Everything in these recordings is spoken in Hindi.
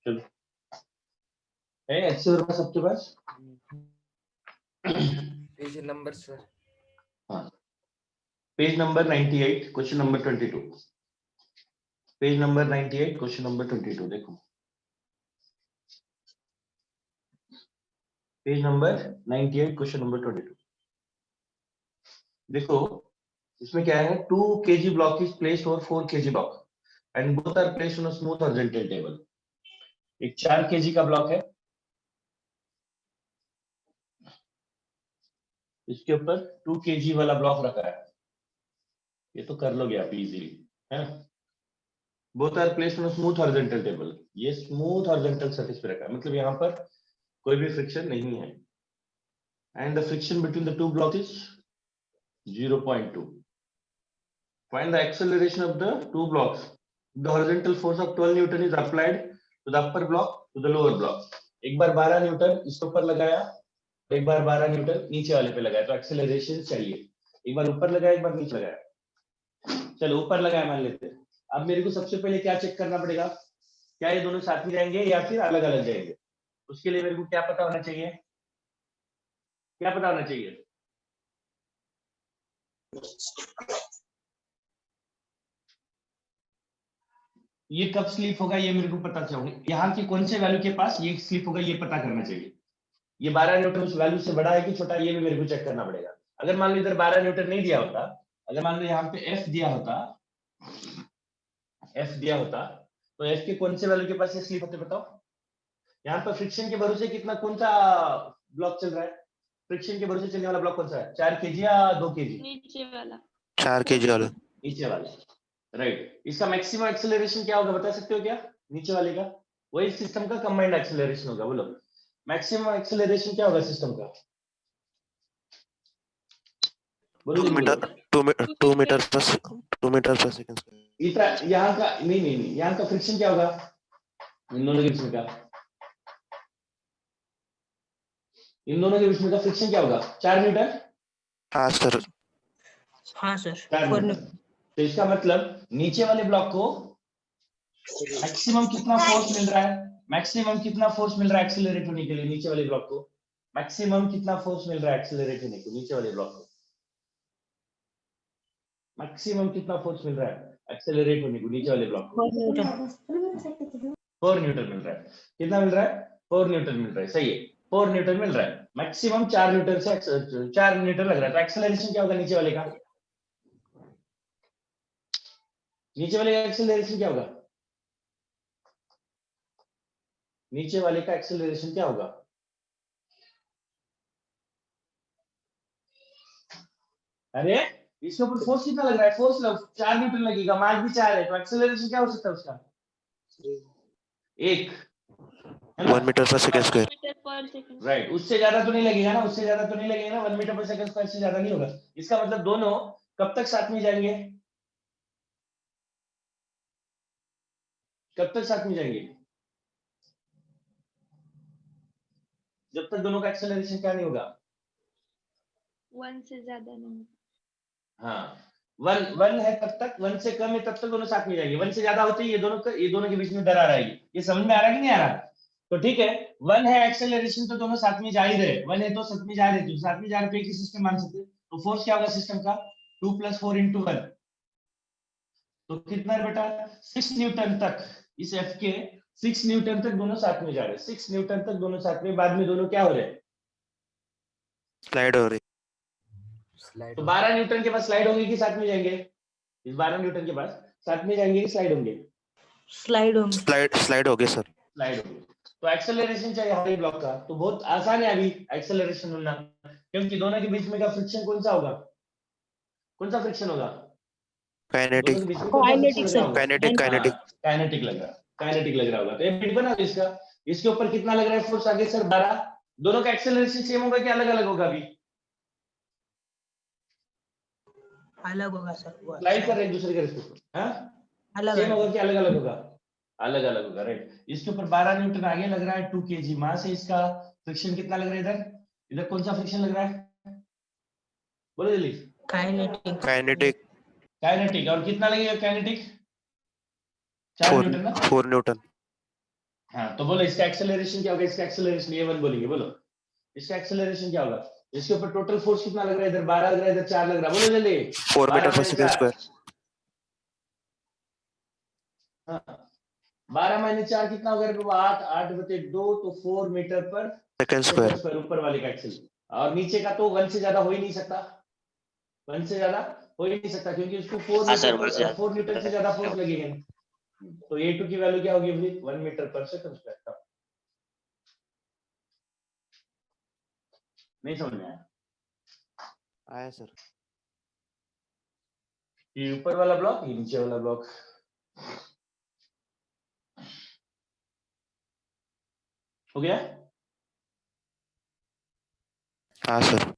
चलो है एक्सेल में सबके पास पेज नंबर सर। हाँ page number 98 question number 22 page number 98 question number 22 देखो पेज नंबर 98 क्वेश्चन नंबर 22 देखो इसमें क्या है 2 kg block is placed over 4 kg block and both are placed on a smooth horizontal table एक 4 kg का ब्लॉक है इसके ऊपर 2 kg वाला ब्लॉक रखा है ये तो कर लोगे आप इजीली है both are placed on smooth horizontal table ये स्मूथ हॉरिजॉन्टल सरफेस पे रखा है मतलब यहाँ पर कोई भी फ्रिक्शन नहीं है and the friction between the two block is 0.2 find the acceleration of the two blocks the horizontal force of 12 newton is applied to the upper block to the lower block एक बार 12 न्यूटन इसके ऊपर लगाया एक बार 12 न्यूटन नीचे वाले पे लगाया तो एक्सेलरेशन चाहिए एक बार ऊपर लगाया एक बार नीचे लगाया चलो ऊपर लगाया मान लेते हैं अब मेरे को सबसे पहले क्या चेक करना पड़ेगा क्या ये दोनों साथ में जाएंगे या फिर अलग अलग जाएंगे उसके लिए मेरे को क्या पता होना चाहिए क्या पता होना चाहिए ये कब स्लिप होगा ये मेरे को पता चाहिए यहाँ की कौन से वैल्यू के पास ये स्लिप होगा ये पता करना चाहिए ये 12 न्यूटन उस वैल्यू से बड़ा है कि छोटा ये भी मेरे को चेक करना पड़ेगा अगर मान लो इधर 12 न्यूटन नहीं दिया होता अगर मान लो यहाँ पे एफ दिया होता तो एफ के कौन से वैल्यू के पास ये स्लिप होते बताओ यहाँ पर फ्रिक्शन के भरोसे कितना कौन सा ब्लॉक चल रहा है फ्रिक्शन के भरोसे चलने वाला ब्लॉक कौन सा है 4 kg या 2 kg नीचे वाला 4 kg वाला नीचे वाला राइट इसका मैक्सिमम एक्सेलरेशन क्या होगा बता सकते हो क्या नीचे वाले का वही सिस्टम का कंबाइंड एक्सेलरेशन होगा बोलो मैक्सिमम एक्सेलरेशन क्या होगा सिस्टम का बोलो 2 मीटर पर सेकंड इतना यहाँ का नहीं यहाँ का फ्रिक्शन क्या होगा इन दोनों के बीच में का इन दोनों के बीच में का फ्रिक्शन क्या होगा 4 न्यूटन हाँ सर 4 न्यूटन तो इसका मतलब नीचे वाले ब्लॉक को मैक्सिमम कितना फोर्स मिल रहा है मैक्सिमम कितना फोर्स मिल रहा है एक्सेलरेट होने के लिए नीचे वाले ब्लॉक को मैक्सिमम कितना फोर्स मिल रहा है एक्सेलरेट होने को नीचे वाले ब्लॉक को मैक्सिमम कितना फोर्स मिल रहा है एक्सेलरेट होने को नीचे वाले ब्लॉक को 4 न्यूटन मिल रहा है कितना मिल रहा है 4 न्यूटन मिल रहा है सही है 4 न्यूटन मिल रहा है मैक्सिमम 4 न्यूटन से 4 न्यूटन लग रहा है तो एक्सेलरेशन क्या होगा नीचे वाले का नीचे वाले का एक्सेलरेशन क्या होगा नीचे वाले का एक्सेलरेशन क्या होगा अरे इसके ऊपर फोर्स कितना लग रहा है फोर्स 4 न्यूटन लगेगा मास भी 4 है तो एक्सेलरेशन क्या हो सकता है उसका एक 1 मीटर पर सेकंड स्क्वायर मीटर पर सेकंड राइट उससे ज्यादा तो नहीं लगेगा ना उससे ज्यादा तो नहीं लगेगा ना 1 मीटर पर सेकंड स्क्वायर से ज्यादा नहीं होगा इसका मतलब दोनों कब तक साथ में जाएंगे कब तक साथ में जाएंगे जब तक दोनों का एक्सेलरेशन क्या नहीं होगा 1 से ज्यादा नहीं हाँ 1 है तब तक 1 से कम है तब तक दोनों साथ में जाएंगे 1 से ज्यादा होते ही ये दोनों के बीच में दरार आएगी ये समझ में आ रहा है कि नहीं आ रहा तो ठीक है 1 है एक्सेलरेशन तो दोनों साथ में जा ही रहे 1 है तो साथ में जा रहे तो साथ में जा रहे तो एक ही सिस्टम मान सकते तो फोर्स क्या होगा सिस्टम का 2 + 4 × 1 तो कितना है बेटा 6 न्यूटन तक इस एफ के 6 न्यूटन तक दोनों साथ में जा रहे 6 न्यूटन तक दोनों साथ में बाद में दोनों क्या हो रहे हैं स्लाइड हो रही तो 12 न्यूटन के पास स्लाइड होंगे कि साथ में जाएंगे इस 12 न्यूटन के पास साथ में जाएंगे कि स्लाइड होंगे स्लाइड हो गए सर स्लाइड होंगे तो एक्सेलरेशन चाहिए हमारे ब्लॉक का तो बहुत आसान है अभी एक्सेलरेशन ढूंढना क्योंकि दोनों के बीच में का फ्रिक्शन कौन सा होगा कौन सा फ्रिक्शन होगा काइनेटिक दोनों के बीच में कौन सा friction लग रहा होगा? काइनेटिक काइनेटिक लग रहा होगा तो ये बिट बना दो इसका इसके ऊपर कितना लग रहा है फोर्स आगे सर 12 दोनों का एक्सेलरेशन सेम होगा कि अलग अलग होगा अभी अलग होगा सर स्लाइड कर रहे हैं दूसरे के रिस्पेक्ट हां सेम होगा कि अलग अलग होगा अलग अलग होगा राइट इसके ऊपर 12 न्यूटन आगे लग रहा है 2 kg मास है इसका फ्रिक्शन कितना लग रहा है इधर इधर कौन सा फ्रिक्शन लग रहा है बोलो जल्दी काइनेटिक और कितना लगेगा काइनेटिक 4 न्यूटन ना 4 न्यूटन हाँ तो बोलो इसका एक्सेलरेशन क्या होगा, इसका एक्सेलरेशन ये वन बोलेंगे, बोलो इसका एक्सेलरेशन क्या होगा, इसके ऊपर टोटल फोर्स कितना लग रहा है, इधर 12 लग रहा है, इधर 4 लग रहा है, बोलो जल्दी 4 meter 12 per minus second 4, square. हाँ 12 माइनस 4 कितना होगा रे बाबा, 8, 8 बटे 2 तो 4 मीटर पर Second सेकंड square. स्क्वायर ऊपर वाले का एक्सेल, और नीचे का तो 1 से ज्यादा हो ही नहीं सकता, 1 से ज्यादा हो ही नहीं सकता क्योंकि उसको 4 हाँ सर, मीटर पर 4 न्यूटन से ज्यादा फोर्स लगेगा नहीं। तो A2 की वैल्यू क्या होगी भाई, 1 मीटर पर सेकंड स्क्वायर। नहीं समझ में आया, आया सर. ये ऊपर वाला ब्लॉक, ये नीचे वाला ब्लॉक, हो गया। हाँ सर.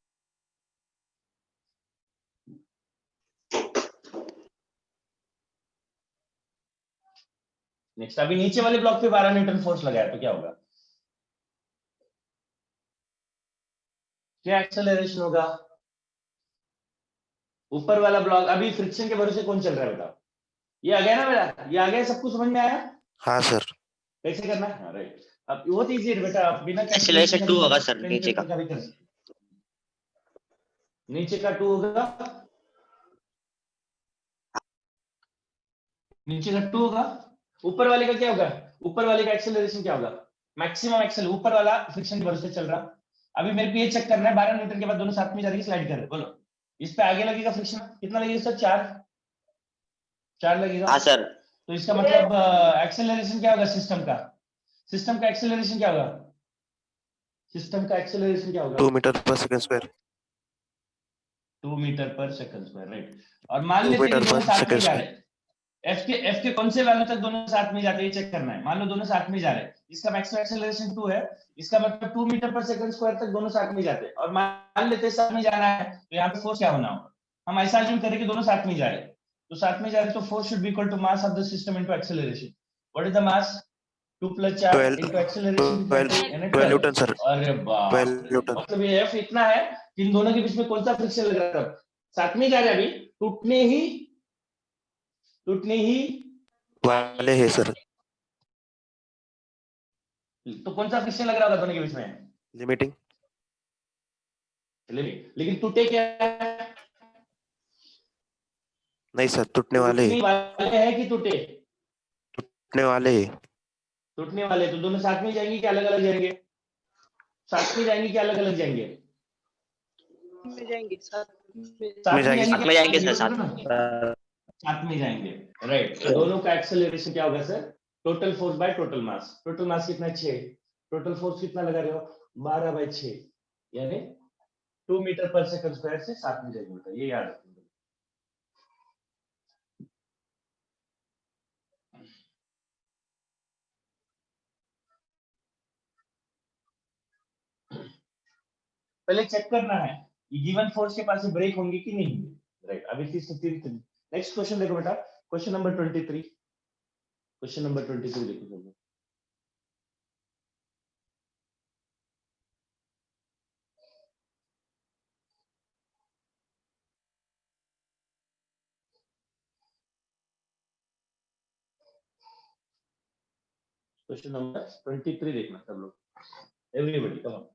नेक्स्ट अभी नीचे वाले ब्लॉक पे 12 न्यूटन फोर्स लगाया तो क्या होगा, क्या एक्सेलरेशन होगा, ऊपर वाला ब्लॉक अभी फ्रिक्शन के भरोसे कौन चल रहा है बताओ, ये आ गया ना मेरा, ये आ गया, सब कुछ समझ में आया हाँ सर. कैसे करना है, हाँ राइट। अब बहुत इजी है बेटा, आप बिना Acceleration 2 होगा सर, पेन नीचे पेपर का। भी कर सकते हो। नीचे का 2 होगा, नीचे का 2 होगा, ऊपर वाले का क्या होगा, ऊपर वाले का एक्सेलरेशन क्या होगा, मैक्सिमम एक्सेल, ऊपर वाला फ्रिक्शन के भरोसे चल रहा। अभी मेरे को ये चेक करना है 12 न्यूटन के बाद दोनों साथ में जाके स्लाइड कर रहे, बोलो इस पे आगे लगेगा फ्रिक्शन कितना लगेगा सर, 4 लगेगा। हाँ सर, तो इसका मतलब एक्सेलरेशन क्या होगा सिस्टम का, सिस्टम का एक्सेलरेशन क्या होगा, सिस्टम का एक्सेलरेशन क्या होगा, 2 meter per second square. 2 metre पर सेकंड स्क्वायर राइट। और मान 2 लेते हैं कि meter दोनों per साथ में second जा square. रहे हैं, एफ के कौन से वैल्यू तक दोनों साथ में जाते हैं ये चेक करना है, मान लो दोनों साथ में जा रहे हैं, इसका मैक्सिमम एक्सेलरेशन 2 है, इसका मतलब 2 मीटर पर सेकंड स्क्वायर तक दोनों साथ में जाते हैं, और मान लेते हैं साथ में जाना है तो यहाँ पे फोर्स क्या होना होगा, हम ऐसा अज्यूम करें कि दोनों साथ में जा रहे हैं, तो साथ में जा रहे हैं तो force should be equal to mass of the system into acceleration. What is the mass, 2 + 4 12 into acceleration कितना है, 12 यानी 12 12। Newton sir. अरे बाप 12 रे, Newton. मतलब ये एफ इतना है कि इन दोनों के बीच में कौन सा फ्रिक्शन लग रहा है, तब साथ में जा रहे हैं अभी, टूटने ही वाले है सर. तो कौन सा फ्रिक्शन लग रहा होगा दोनों के बीच में, Limiting. लेकिन टूटे क्या है? नहीं सर, टूटने वाले टूटने वाले हैं कि टूटे, टूटने वाले ही. टूटने वाले, तो दोनों साथ में जाएंगे कि अलग अलग जाएंगे, साथ में जाएंगे कि अलग अलग जाएंगे, में जाएंगे साथ में जाएंगे, साथ में जाएंगे सर, साथ में। साथ में जाएंगे राइट। तो दोनों का एक्सेलरेशन क्या होगा sir, total force by total mass कितना 6, टोटल फोर्स कितना लगा रहे हो 12/6, यानी 2 मीटर पर सेकंड स्क्वायर से साथ में जाएंगे बेटा, ये याद रखना। पहले चेक करना है ये गिवन फोर्स के पास ब्रेक होंगे कि नहीं होंगे राइट। अभी नेक्स्ट क्वेश्चन देखो बेटा, क्वेश्चन नंबर 23, क्वेश्चन नंबर 23 देखो चलो। क्वेश्चन नंबर 23 देखना सब लोग, एवरीबॉडी कम ऑन।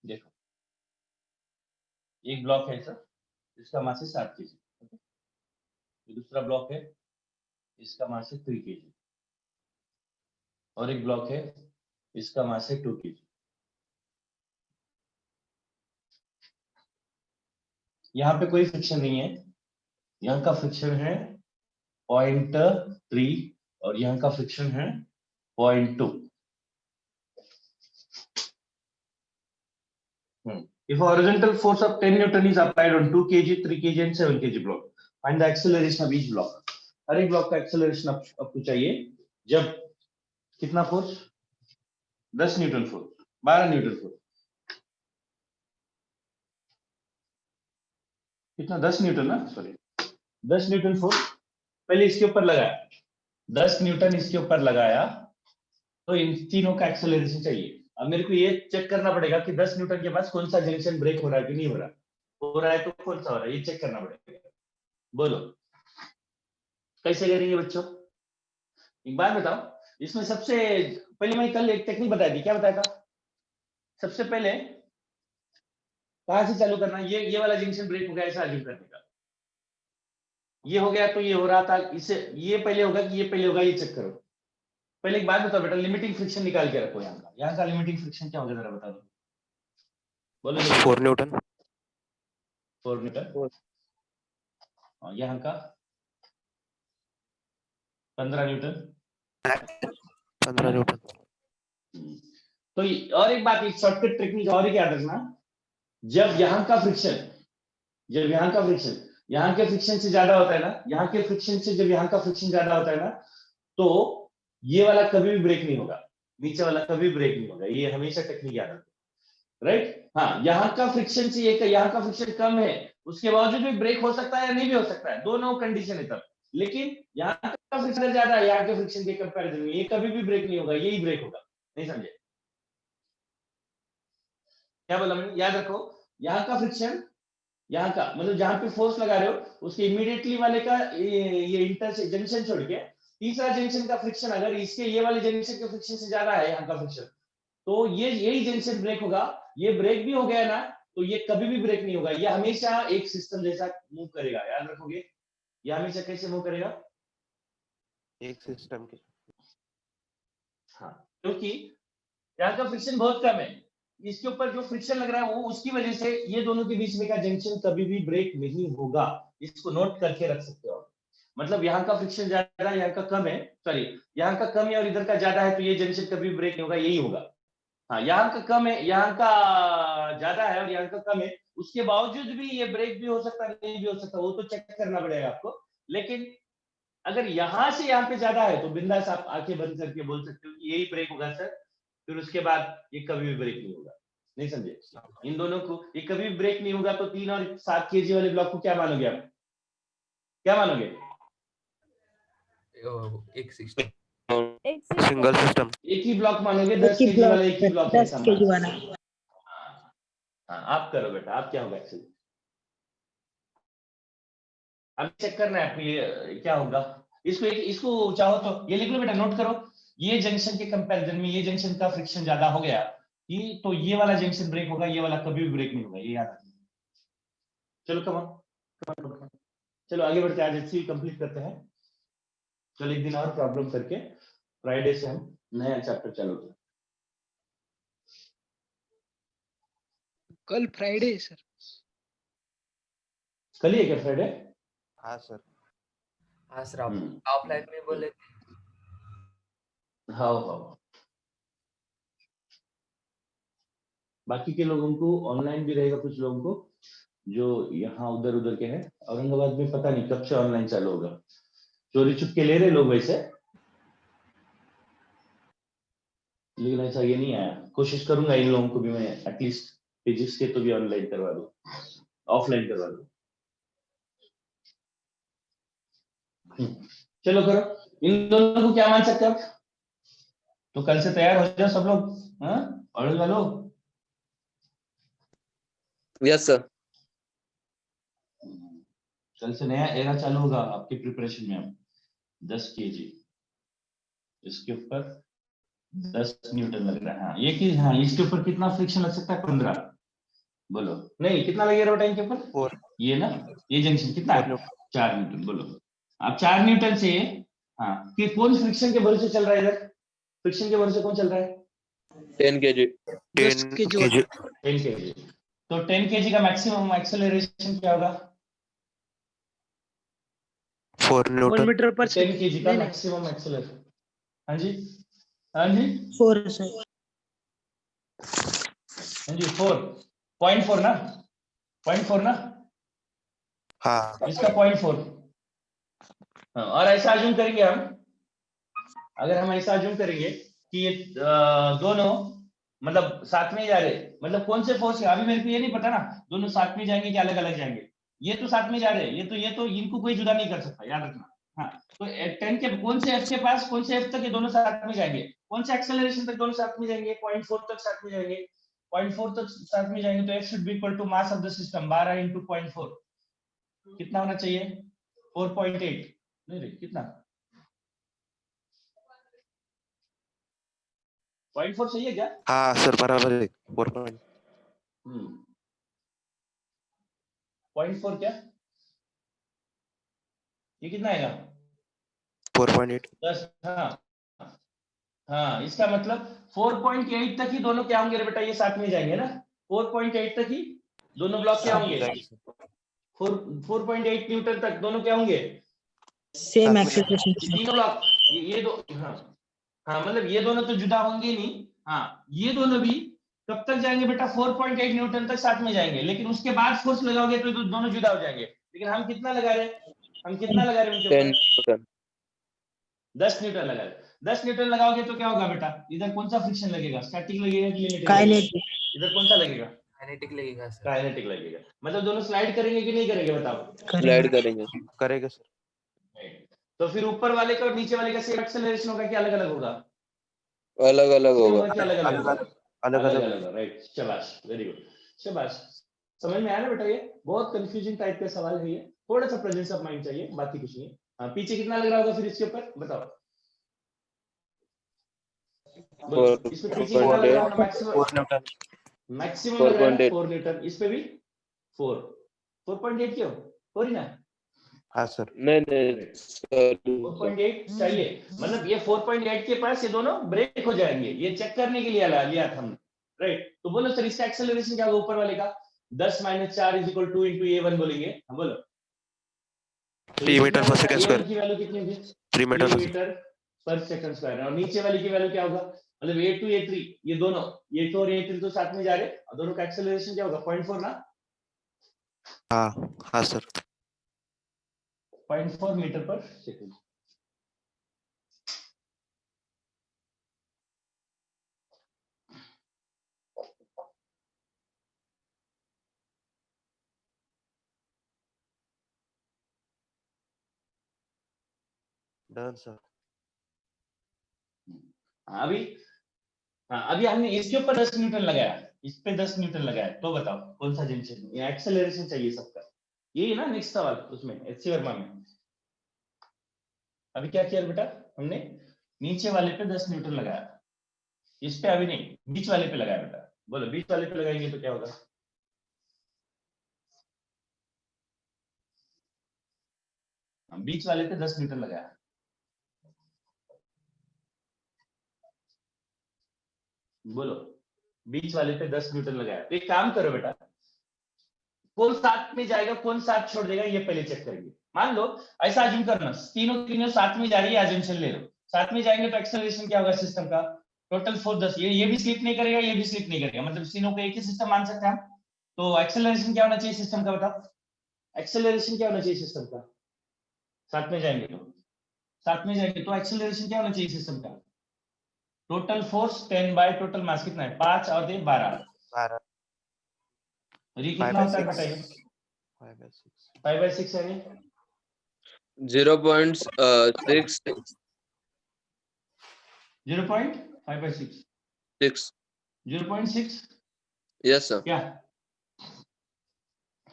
देखो एक ब्लॉक है सर, इसका मास है 7 kg, ओके। दूसरा ब्लॉक है, इसका मास है 3 kg, और एक ब्लॉक है, इसका मास है 2 kg। यहाँ पे कोई फ्रिक्शन नहीं है, यहाँ का फ्रिक्शन है 0.3 और यहाँ का फ्रिक्शन है 0.2। If a horizontal force of 10 Newton is applied on 2 kg, 3 kg and 7 kg block, find the acceleration of each block. हर एक ब्लॉक का एक्सेलरेशन आपको चाहिए जब कितना force, 10 Newton force, 12 Newton force, कितना 10 न्यूटन ना, सॉरी 10 न्यूटन फोर्स पहले इसके ऊपर लगाया 10 न्यूटन इसके ऊपर लगाया, तो इन तीनों का एक्सेलरेशन चाहिए। अब मेरे को ये चेक करना पड़ेगा कि 10 न्यूटन के पास कौन सा जंक्शन ब्रेक हो रहा है कि नहीं हो रहा, है तो कौन सा हो रहा है ये चेक करना पड़ेगा। बोलो कैसे करेंगे बच्चों? एक बात बताओ, इसमें सबसे पहले मैं कल एक टेक्निक बताई थी, क्या बताया था? सबसे पहले कहां से चालू करना, ये वाला जंक्शन ब्रेक हो गया ऐसा अज्यूम करने का, ये हो गया तो ये हो रहा था, इससे ये पहले होगा कि ये पहले होगा, ये चेक करो। पहले एक बात बताओ बेटा, लिमिटिंग फ्रिक्शन निकाल के रखो। यहाँ का लिमिटिंग फ्रिक्शन क्या होगा जरा बता दो, बोलो। 4 न्यूटन। 4 न्यूटन। यहाँ का 15 न्यूटन। 15 न्यूटन। तो और एक बात, एक शॉर्टकट टेक्निक और याद रखना, जब यहाँ का फ्रिक्शन यहाँ के फ्रिक्शन से ज्यादा होता है ना, यहाँ के फ्रिक्शन से जब यहाँ का फ्रिक्शन ज्यादा होता है ना, तो ये वाला कभी भी ब्रेक नहीं होगा, नीचे वाला कभी ब्रेक नहीं होगा। ये हमेशा टेक्निक याद रखो, राइट? हाँ, यहाँ का फ्रिक्शन से यहाँ का फ्रिक्शन कम है, उसके बावजूद भी ब्रेक हो सकता है या नहीं भी हो सकता है, दोनों कंडीशन है तब। लेकिन यहाँ का फ्रिक्शन ज्यादा है यहाँ के फ्रिक्शन के कंपैरिजन में, ये कभी भी ब्रेक नहीं होगा, यही ब्रेक होगा। नहीं समझे क्या बोला मैंने? याद रखो, यहाँ का फ्रिक्शन, यहाँ का मतलब जहां पे फोर्स लगा रहे हो उसके इमीडिएटली वाले का ये इंटर जंक्शन छोड़ के तीसरा जंक्शन का फ्रिक्शन अगर इसके ये वाले जंक्शन के फ्रिक्शन से ज्यादा है यहाँ का फ्रिक्शन, तो यही जंक्शन ब्रेक होगा। ये ब्रेक भी हो गया ना, तो ये कभी भी ब्रेक नहीं होगा, ये हमेशा एक सिस्टम जैसा मूव करेगा। याद रखोगे, ये हमेशा कैसे मूव करेगा? एक सिस्टम के। हाँ, क्योंकि यहाँ का फ्रिक्शन बहुत कम है, इसके ऊपर जो फ्रिक्शन लग रहा है वो उसकी वजह से ये दोनों के बीच में का जंक्शन कभी भी ब्रेक नहीं होगा। इसको नोट करके रख सकते हो। मतलब यहाँ का फ्रिक्शन ज्यादा है, यहाँ का कम है, सॉरी यहाँ का कम है और इधर का ज्यादा है, तो ये जंक्शन कभी ब्रेक नहीं होगा, यही होगा। हाँ, यहाँ का कम है, यहाँ का ज्यादा है और यहाँ का कम है, उसके बावजूद भी ये ब्रेक भी हो सकता है, नहीं भी हो सकता, वो तो चेक करना पड़ेगा आपको। लेकिन अगर यहाँ से यहाँ पे ज्यादा है तो बिंदास आप आंखें बंद करके बोल सकते हो कि यही ब्रेक होगा सर, फिर उसके बाद ये कभी भी ब्रेक नहीं होगा। नहीं समझे? इन दोनों को ये कभी भी ब्रेक नहीं होगा, तो 3 और 7 kg वाले ब्लॉक को क्या मानोगे आप? क्या मानोगे? एक सिस्टम, सिंगल सिस्टम। एक ही ब्लॉक मानोगे? 10 kg वाला एक ही ब्लॉक है? 10 kg वाला। हाँ, आप करो बेटा, आप क्या होगा एक्चुअली, अब चेक करना है आपको ये क्या होगा। इसको चाहो तो ये लिख लो बेटा, नोट करो, ये जंक्शन के कंपैरिजन में ये जंक्शन का फ्रिक्शन ज्यादा हो गया, ये तो ये वाला जंक्शन ब्रेक होगा, ये वाला कभी भी ब्रेक नहीं होगा, ये याद रखना। चलो कम, चलो आगे बढ़ते हैं, आज अच्छी कंप्लीट करते हैं। चलो एक दिन और प्रॉब्लम करके फ्राइडे से हम नया चैप्टर चालू करें। कल फ्राइडे है सर। कल ही है क्या फ्राइडे? हाँ सर। हाँ सर, ऑफलाइन में बोले थे। हाँ, बाकी के लोगों को ऑनलाइन भी रहेगा, कुछ लोगों को जो यहाँ उधर उधर के हैं। औरंगाबाद में पता नहीं कब से ऑनलाइन चालू होगा, चोरी चुपके ले रहे लोग वैसे, लेकिन ऐसा ये नहीं आया। कोशिश करूंगा इन लोगों को भी मैं एटलीस्ट फिजिक्स के तो भी ऑनलाइन करवा दूं, ऑफलाइन करवा दूं। चलो करो, इन दोनों को क्या मान सकते हो? तो कल से तैयार हो जाओ सब लोग, हाँ पढ़ने वालों। Yes sir. कल से नया एरा चालू होगा आपकी प्रिपरेशन में। 10 kg इसके ऊपर 10 न्यूटन लग रहा है। हाँ, ये कि हाँ इसके ऊपर कितना फ्रिक्शन लग सकता है? 15। बोलो नहीं, कितना लगेगा बेटा इनके ऊपर? 4। ये ना, ये जंक्शन कितना है? 4 न्यूटन। बोलो आप 4 न्यूटन से, हाँ कि कौन फ्रिक्शन के भरोसे चल रहा है इधर? फ्रिक्शन के भरोसे कौन चल रहा है? 10 kg। 10 kg। 10 kg। तो 10 kg का मैक्सिमम एक्सेलरेशन क्या होगा? 4 1 न्यूटन। मीटर पर 10 kg का मैक्सिमम एक्सेलरेशन। हाँ जी, हाँ जी, 4 सर। हाँ जी 4.4 ना, 0.4 ना, हाँ इसका 0.4। हाँ, और ऐसा अज्यूम करेंगे हम, अगर हम ऐसा अज्यूम करेंगे कि ये दोनों मतलब साथ में जा रहे, मतलब कौन से फोर्स है अभी मेरे को ये नहीं पता ना, दोनों साथ में जाएंगे कि अलग अलग जाएंगे। ये तो साथ में जा रहे हैं, ये तो इनको कोई जुदा नहीं कर सकता, याद रखना। हाँ, तो 10 के कौन से f के पास कौन से f तक ये दोनों साथ में जाएंगे, कौन से एक्सेलरेशन तक दोनों साथ में जाएंगे, 0.4 तक साथ में जाएंगे, 0.4 तक साथ में जाएंगे, तो f should be equal to mass of the system 12 into 0.4 कितना होना चाहिए, 4.8 नहीं रे कितना 0.4 सही है क्या? हाँ सर बराबर है 4 पॉइंट 0.4 क्या ये कितना आएगा 4.8 10 हाँ इसका मतलब 4.8 तक ही दोनों क्या होंगे रे बेटा, ये साथ में जाएंगे ना, 4.8 तक ही दोनों ब्लॉक क्या होंगे, 4.8 न्यूटन तक दोनों क्या होंगे, सेम एक्सेलरेशन। तीनों ब्लॉक ये दो हाँ मतलब ये दोनों तो जुदा होंगे नहीं, हाँ ये दोनों भी कब तक जाएंगे बेटा 4.8 न्यूटन तक साथ में जाएंगे, लेकिन उसके बाद फोर्स लगाओगे तो दोनों जुदा हो जाएंगे, लेकिन हम कितना लगा रहे हैं, उनके 10 ऊपर Newton. 10 न्यूटन लगा रहे, 10 न्यूटन लगाओगे तो क्या होगा बेटा, इधर कौन सा फ्रिक्शन लगेगा, स्टैटिक लगेगा कि किनेटिक, काइनेटिक। इधर कौन सा लगेगा, काइनेटिक लगेगा सर। काइनेटिक लगेगा, मतलब दोनों स्लाइड करेंगे कि नहीं करेंगे बताओ, Slide करेंगे। करेगा सर। तो फिर ऊपर वाले का और नीचे वाले का सेम एक्सेलरेशन होगा कि अलग अलग होगा, अलग अलग होगा। कि अलग अलग होगा, अलग अलग अलग अलग, राइट, शाबाश, वेरी गुड, शाबाश, समझ में आया ना बेटा, ये बहुत कंफ्यूजिंग टाइप का सवाल है, ये थोड़ा सा प्रेजेंस ऑफ माइंड चाहिए, बाकी कुछ नहीं। हाँ पीछे कितना लग रहा होगा फिर इसके ऊपर बताओ, बोलो, इसमें पीछे कितना लग रहा होगा, मैक्सिमम 4 न्यूटन मैक्सिमम लग रहा है ना 4.8 4 न्यूटन, इस पे भी 4.8 क्यों हो रही ना, हाँ सर। नहीं नहीं सर 4.8 चाहिए, मतलब ये 4.8 के पास ये दोनों ब्रेक हो जाएंगे, ये चेक करने के लिए लिया था हमने, राइट, तो बोलो सर इसका एक्सेलरेशन क्या होगा ऊपर वाले का, 10 - 4 = 2 × a1 बोलेंगे, हम बोलो 3 मीटर पर सेकंड a1 स्क्वायर, की वैल्यू कितनी होगी, 3 मीटर 3 मीटर पर सेकंड स्क्वायर, और नीचे वाली की वैल्यू क्या होगा, मतलब a2 a3 ये दोनों a2 और a3 तो साथ में जा रहे, और दोनों का एक्सेलरेशन क्या होगा 0.4 ना, हाँ हाँ सर। 0.4 मीटर पर सेकंड। Done sir. अभी हाँ अभी हमने इसके ऊपर 10 न्यूटन लगाया, इस पे 10 न्यूटन लगाया, तो बताओ कौन सा टेंशन, ये एक्सेलरेशन चाहिए सबका, यही ना नेक्स्ट सवाल उसमें एचसी वर्मा में। अभी क्या किया बेटा हमने, नीचे वाले पे 10 न्यूटन लगाया, इस पे अभी नहीं, बीच वाले पे लगाया बेटा, बोलो बीच वाले पे लगाएंगे तो क्या होगा, बीच वाले पे 10 न्यूटन लगाया, बोलो बीच वाले पे 10 न्यूटन लगाया, तो एक काम करो बेटा, कौन साथ में जाएगा कौन साथ छोड़ देगा ये पहले चेक करेंगे, मान लो ऐसा अज्यूम करना तीनों साथ में जा रही है, अजम्पशन ले लो, साथ में जाएंगे तो एक्सेलरेशन क्या होगा सिस्टम का, टोटल फोर्स 10, ये भी स्लिप नहीं करेगा, ये भी स्लिप नहीं करेगा, मतलब तीनों को एक ही सिस्टम मान सकते हैं हम, तो एक्सेलरेशन क्या होना चाहिए सिस्टम का बताओ, एक्सेलरेशन क्या होना चाहिए सिस्टम का, साथ में जाएंगे तो एक्सेलरेशन क्या होना चाहिए सिस्टम का, टोटल फोर्स 10 / टोटल मास कितना है 5 और 12, 12 और ये कितना होता है बताइए, 5/6 है ये, 0.6 0.5/6 6 0.6 यस सर क्या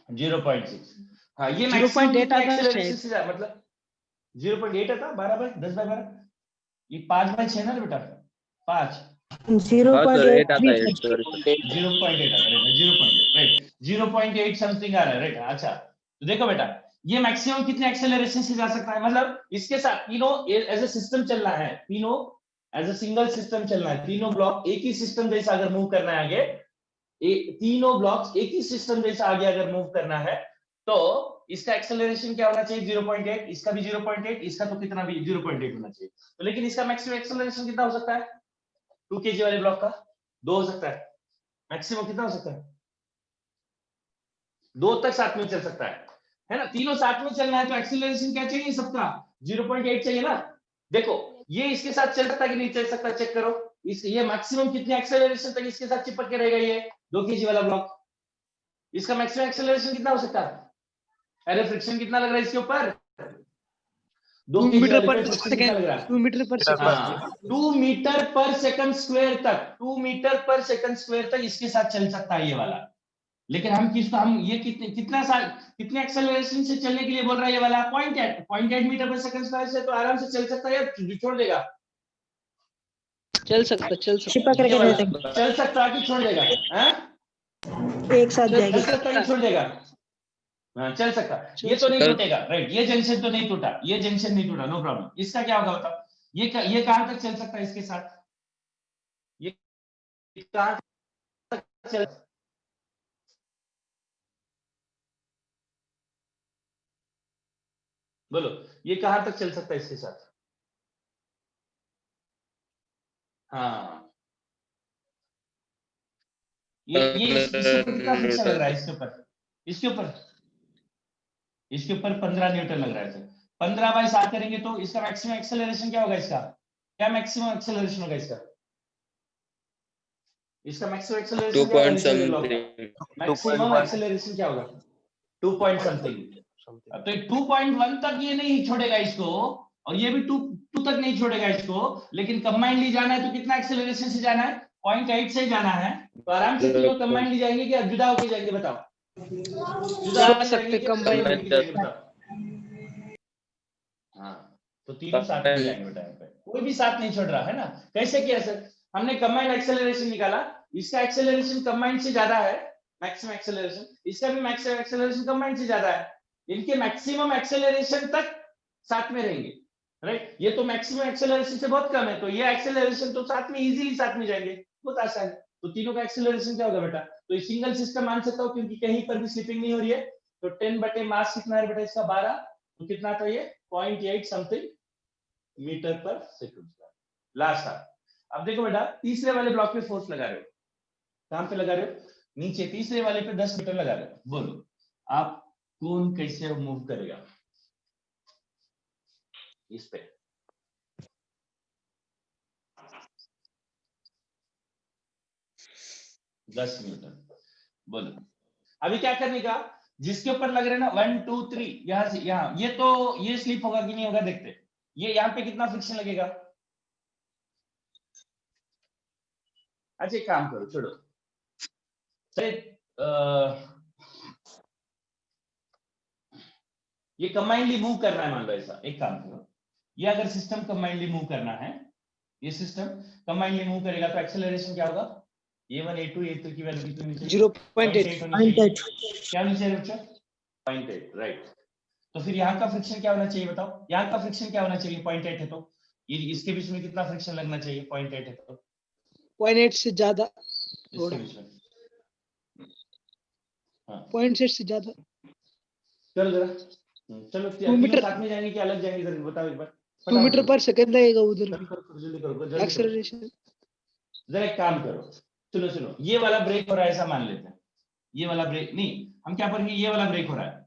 0.6, हाँ ये 0.8 मैक्सिमम कितना आता है एक्सेलरेशन शायद। से मतलब 0.8 आता 12/10/12, ये 5/6 ना बेटा 5, 0.83 8 आता है सर। सर 0.8 आता है, 0.8 राइट, 0.8 समथिंग आ रहा है, राइट, अच्छा तो देखो बेटा ये मैक्सिमम कितने एक्सेलरेशन से जा सकता है, मतलब इसके साथ तीनों एज ए सिस्टम चलना है, तीनों एज ए सिंगल सिस्टम चलना है, तीनों ब्लॉक एक ही सिस्टम जैसा अगर मूव करना है आगे, तीनों ब्लॉक्स एक ही सिस्टम जैसा आगे अगर मूव करना है, तो इसका एक्सेलरेशन क्या होना चाहिए 0.8, इसका भी 0.8, इसका तो कितना भी 0.8 होना चाहिए, तो लेकिन इसका मैक्सिमम एक्सेलरेशन कितना हो सकता है 2 kg वाले ब्लॉक का 2 हो सकता है, मैक्सिमम कितना हो सकता है 2 तक साथ में चल सकता है ना, तीनों साथ में चलना है तो एक्सेलरेशन क्या चाहिए सबका 0.8 चाहिए ना, देखो ये इसके साथ चल सकता है कि नहीं चल सकता चेक करो, ये मैक्सिमम कितने एक्सेलरेशन तक इसके साथ चिपक के रहेगा, ये 2 kg वाला ब्लॉक, इसका मैक्सिमम एक्सेलरेशन कितना हो सकता है, अरे फ्रिक्शन कितना लग रहा है इसके ऊपर, 2 2 kg मीटर वाले पर पे friction कितना लग रहा है? 2 मीटर पर सेकंड 2 मीटर पर सेकंड स्क्वायर तक, 2 मीटर पर सेकंड स्क्वायर तक इसके साथ चल सकता है ये वाला। लेकिन हम ये कितने एक्सेलरेशन से चलने के लिए बोल रहा है ये वाला? 0.8 मीटर पर सेकंड स्क्वायर से तो आराम से चल सकता है या छोड़ देगा? चल सकता छिपा करके रहते हैं, चल सकता है कि छोड़ देगा? हाँ, एक साथ चल जाएगी। सकता है कि छोड़ देगा? हाँ, चल सकता। ये तो नहीं टूटेगा, राइट? ये जंक्शन तो नहीं टूटा, ये जंक्शन नहीं टूटा, नो प्रॉब्लम। इसका क्या होगा बताओ? ये कहां तक चल सकता है इसके साथ? ये कहां तक चल, बोलो, ये कहां तक चल सकता है इसके साथ? हाँ, इसके ऊपर कितना फ्रिक्शन लग रहा है? इसके ऊपर 15 न्यूटन लग रहा है। 15/7 करेंगे तो इसका मैक्सिमम एक्सेलरेशन क्या होगा? क्या मैक्सिमम एक्सेलरेशन होगा इसका मैक्सिमम एक्सेलरेशन 2 क्या होगा? point something. मैक्सिमम एक्सेलरेशन क्या होगा? 2 पॉइंट समथिंग। तो 2.1 तक ये नहीं छोड़ेगा इसको, और ये भी 2 तक नहीं छोड़ेगा इसको, लेकिन कंबाइंडली जाना है तो कितना एक्सेलरेशन से जाना है? 0.8 से जाना है। तो आराम से तीनों कंबाइंडली जाएंगे कि जुदा होके जाएंगे? बताओ, जुदा होके जाएंगे कि combined होके जाएंगे? बताओ। हाँ, तो तीनों साथ में जाएंगे बेटा। यहाँ पे कोई भी साथ नहीं छोड़ रहा है ना? कैसे किया सर? हमने कंबाइंड एक्सेलरेशन निकाला, इसका एक्सेलरेशन कंबाइंड से ज्यादा है, मैक्सिमम एक्सेलरेशन, इसका भी मैक्सिमम एक्सेलरेशन कंबाइंड से ज्यादा है। इनके मैक्सिमम एक्सेलरेशन तक साथ में रहेंगे, राइट? ये तो मैक्सिमम एक्सेलरेशन से बहुत कम है, तो ये एक्सेलरेशन तो साथ में इजीली साथ में जाएंगे, बहुत आसान है। तो तीनों का एक्सेलरेशन क्या होगा बेटा? तो सिंगल सिस्टम मान सकता हूँ क्योंकि कहीं पर भी स्लिपिंग नहीं हो रही है। तो 10 बटे मास कितना है बेटा इसका? 12। तो कितना था ये? 0.8 समथिंग मीटर पर सेकंड। लास्ट था। अब देखो बेटा, तीसरे वाले ब्लॉक पे फोर्स लगा रहे हो, कहां पे लगा रहे हो? नीचे तीसरे वाले पे 10 मीटर लगा रहे हो। बोलो आप कौन कैसे मूव करेगा इस पे? दस न्यूटन। बोलो अभी क्या करने का? जिसके ऊपर लग रहे ना 1 2 3, यहां से यहां, ये स्लिप होगा कि नहीं होगा देखते। ये यहां पे कितना फ्रिक्शन लगेगा? अच्छा एक काम करो, छोड़ो, ये कंबाइंडली मूव करना है, मान लो ऐसा। एक काम करो, ये अगर सिस्टम कंबाइंडली मूव करना है, ये सिस्टम कंबाइंडली मूव करेगा तो एक्सेलरेशन क्या होगा? a1 a2 a3 की वैल्यू कितनी होनी चाहिए? 0.8 क्या होनी चाहिए बच्चों? 0.8, राइट? तो फिर यहाँ का फ्रिक्शन क्या होना चाहिए बताओ? यहाँ का फ्रिक्शन क्या होना चाहिए? 0.8 है तो ये इसके बीच में कितना फ्रिक्शन लगना चाहिए? 0.8 है तो 0.8 से ज्यादा, इसके बीच में, हाँ 0.8 से ज्यादा। चलो जरा, चलो 2 मीटर साथ में जाएंगे कि अलग जाएंगे जरा बताओ एक बार। 2 मीटर पर सेकंड लगेगा उधर भी जल्दी करो। एक्सेलरेशन। जरा एक काम करो, सुनो, ये वाला ब्रेक हो रहा है ऐसा मान लेते हैं। ये वाला ब्रेक नहीं, हम क्या करेंगे? ये वाला ब्रेक हो रहा है,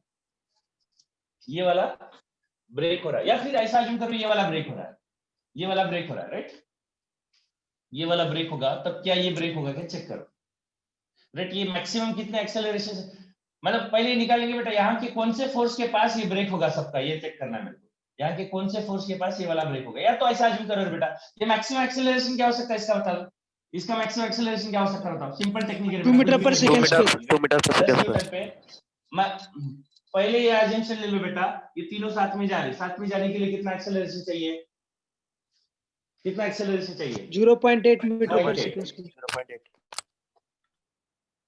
ये वाला ब्रेक हो रहा है, या फिर ऐसा अज्यूम करो ये वाला ब्रेक हो रहा है, ये वाला ब्रेक हो रहा है, राइट? ये वाला ब्रेक होगा तब क्या ये ब्रेक होगा क्या? चेक करो, राइट? ये मैक्सिमम कितने एक्सेलरेशन, मतलब पहले निकालेंगे बेटा यहाँ के कौन से फोर्स के पास ये ब्रेक होगा सबका, ये चेक करना है मेरे को। यहाँ के कौन से फोर्स के पास ये वाला ब्रेक होगा, या तो ऐसा अज्यूम करो बेटा ये मैक्सिमम एक्सेलरेशन क्या हो सकता है इसका बता दो। इसका मैक्सिमम एक्सेलरेशन क्या हो सकता है बताओ? सिंपल टेक्निक है 2 मीटर पर सेकंड 2 मीटर पर सेकंड पे। पहले ये अजम्पशन ले लो बेटा, ये तीनों साथ में जा रहे, साथ में जाने के लिए कितना एक्सेलरेशन चाहिए? कितना एक्सेलरेशन चाहिए? 0.8 मीटर पर सेकंड। 0.8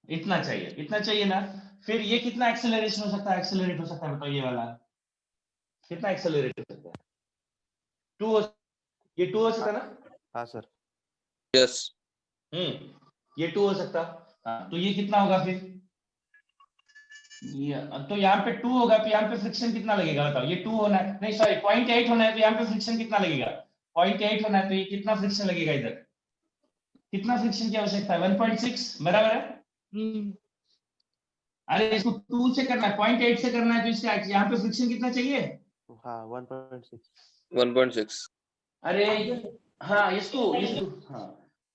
इतना चाहिए ना? फिर ये कितना एक्सेलरेशन हो सकता है? एक्सेलरेट हो सकता है बताओ, ये वाला कितना एक्सेलरेट हो सकता है? 2, ये 2 हो सकता है ना? हाँ सर। Yes. ये 2 हो सकता। हाँ, तो ये कितना होगा फिर? ये तो यहाँ पे 2 होगा, तो यहाँ पे फ्रिक्शन कितना लगेगा बताओ? ये 2 होना है, नहीं सॉरी 0.8 होना है, तो यहाँ पे फ्रिक्शन कितना लगेगा? 0.8 होना है, तो ये कितना फ्रिक्शन लगेगा? इधर कितना फ्रिक्शन की आवश्यकता है? 1.6 बराबर है। अरे इसको 2 से करना है, 0.8 से करना है, तो इसका यहाँ पे फ्रिक्शन कितना चाहिए? हाँ 1.6 1.6. अरे हाँ,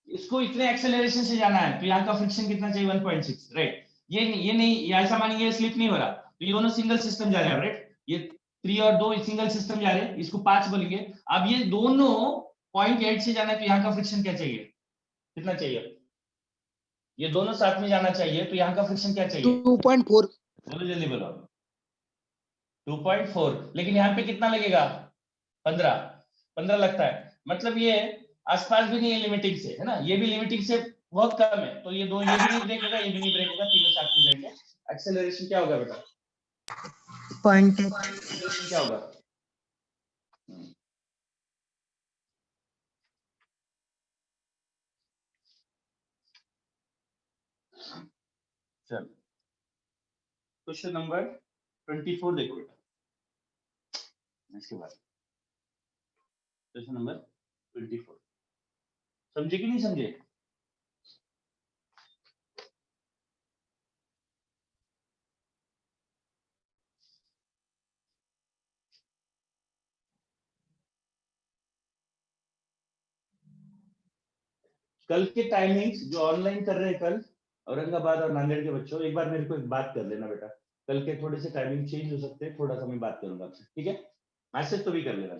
इसको इतने एक्सेलरेशन से जाना है, तो यहाँ का फ्रिक्शन कितना चाहिए? 1.6, राइट? ये नहीं ऐसा मानेंगे स्लिप नहीं हो रहा, तो ये दोनों सिंगल सिस्टम जा रहा है, राइट? ये 3 और 2 सिंगल सिस्टम जा रहे हैं, इसको 5 बोलेंगे। अब ये दोनों पॉइंट 8 से जाना है तो यहाँ का फ्रिक्शन क्या चाहिए, कितना चाहिए? ये दोनों साथ में जाना चाहिए तो यहाँ का फ्रिक्शन क्या चाहिए? 2.4 बोलो जल्दी बोलो। 2.4, लेकिन यहाँ पे कितना लगेगा? 15 लगता है, मतलब ये आसपास भी नहीं है लिमिटिंग से, है ना, ये भी लिमिटिंग से बहुत कम है, तो ये भी नहीं ब्रेक होगा, ये भी नहीं ब्रेक होगा, तीनों साथ में जाएंगे। एक्सेलरेशन क्या होगा बेटा? 0.8 एक्सेलरेशन क्या होगा? चल क्वेश्चन नंबर 24 देखो बेटा, इसके बाद क्वेश्चन नंबर 24 समझे कि नहीं समझे? कल के टाइमिंग्स जो ऑनलाइन कर रहे हैं कल, औरंगाबाद और नांदेड़ के बच्चों, एक बार मेरे को एक बात कर लेना बेटा, कल के थोड़े से टाइमिंग चेंज हो सकते हैं, थोड़ा सा मैं बात करूंगा आपसे, ठीक है? मैसेज तो भी कर लेना।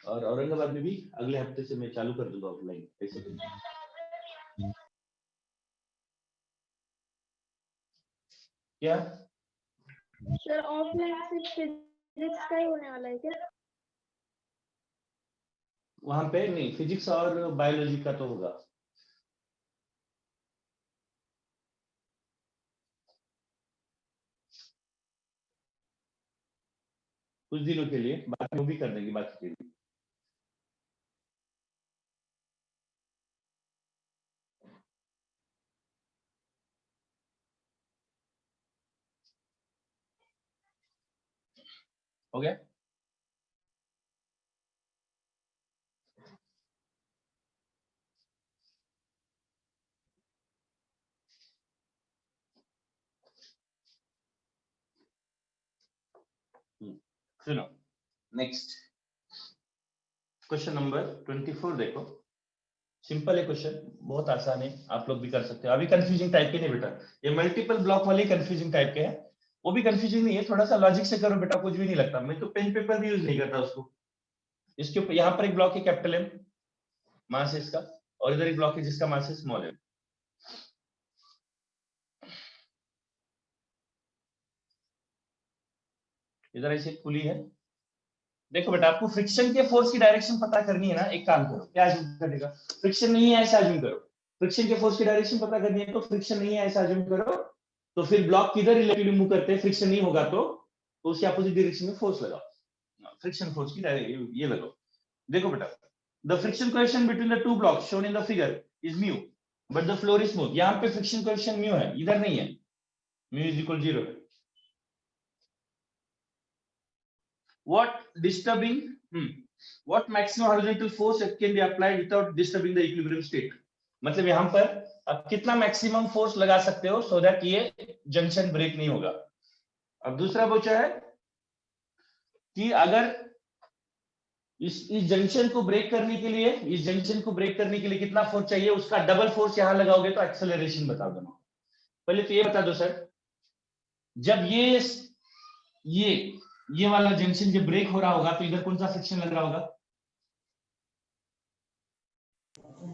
और औरंगाबाद में भी अगले हफ्ते से मैं चालू कर दूंगा ऑफलाइन, ऐसे क्या? सर ऑफलाइन सिर्फ फिजिक्स का ही होने वाला है क्या? वहां पे नहीं, फिजिक्स और बायोलॉजी का तो होगा। कुछ दिनों के लिए, बाद में वो भी कर देंगे बाकी के लिए। हो गया? सुनो नेक्स्ट क्वेश्चन नंबर 24 देखो, सिंपल है क्वेश्चन, बहुत आसान है, आप लोग भी कर सकते हो। अभी कंफ्यूजिंग टाइप के नहीं बेटा, ये मल्टीपल ब्लॉक वाले कंफ्यूजिंग टाइप के हैं, वो भी कंफ्यूजिंग नहीं है, थोड़ा सा लॉजिक से करो बेटा, कुछ भी नहीं लगता। मैं तो पेन पेपर भी यूज नहीं करता उसको। इसके ऊपर यहाँ पर एक ब्लॉक है कैपिटल एम, मास है इसका, और इधर एक ब्लॉक है जिसका मास है स्मॉल एम। इधर ऐसे एक पुली है। देखो बेटा, आपको फ्रिक्शन के फोर्स की डायरेक्शन पता करनी है ना, एक काम करो, क्या अज्यूम करेगा? फ्रिक्शन नहीं है ऐसा अज्यूम करो। फ्रिक्शन के फोर्स की डायरेक्शन पता करनी है तो फ्रिक्शन नहीं है ऐसा अज्यूम करो, तो फिर ब्लॉक किधर रिलेटिवली मूव करते हैं, फ्रिक्शन नहीं होगा तो उसके अपोजिट डायरेक्शन में फोर्स लगाओ, फ्रिक्शन फोर्स की ये लगाओ। देखो बेटा, the friction coefficient between the two blocks shown in the figure is mu but the floor is smooth. यहाँ पे फ्रिक्शन कोएफिशिएंट म्यू है, इधर नहीं है, म्यू इज इक्वल 0 है। What maximum horizontal force can be applied without disturbing the equilibrium state? मतलब यहाँ पर अब कितना मैक्सिमम फोर्स लगा सकते हो सो दैट ये जंक्शन ब्रेक नहीं होगा। अब दूसरा पूछा है कि अगर इस जंक्शन को ब्रेक करने के लिए कितना फोर्स चाहिए, उसका डबल फोर्स यहां लगाओगे तो एक्सेलरेशन बता दो। पहले तो ये बता दो सर, जब ये वाला जंक्शन जब ब्रेक हो रहा होगा तो इधर कौन सा फ्रिक्शन लग रहा होगा?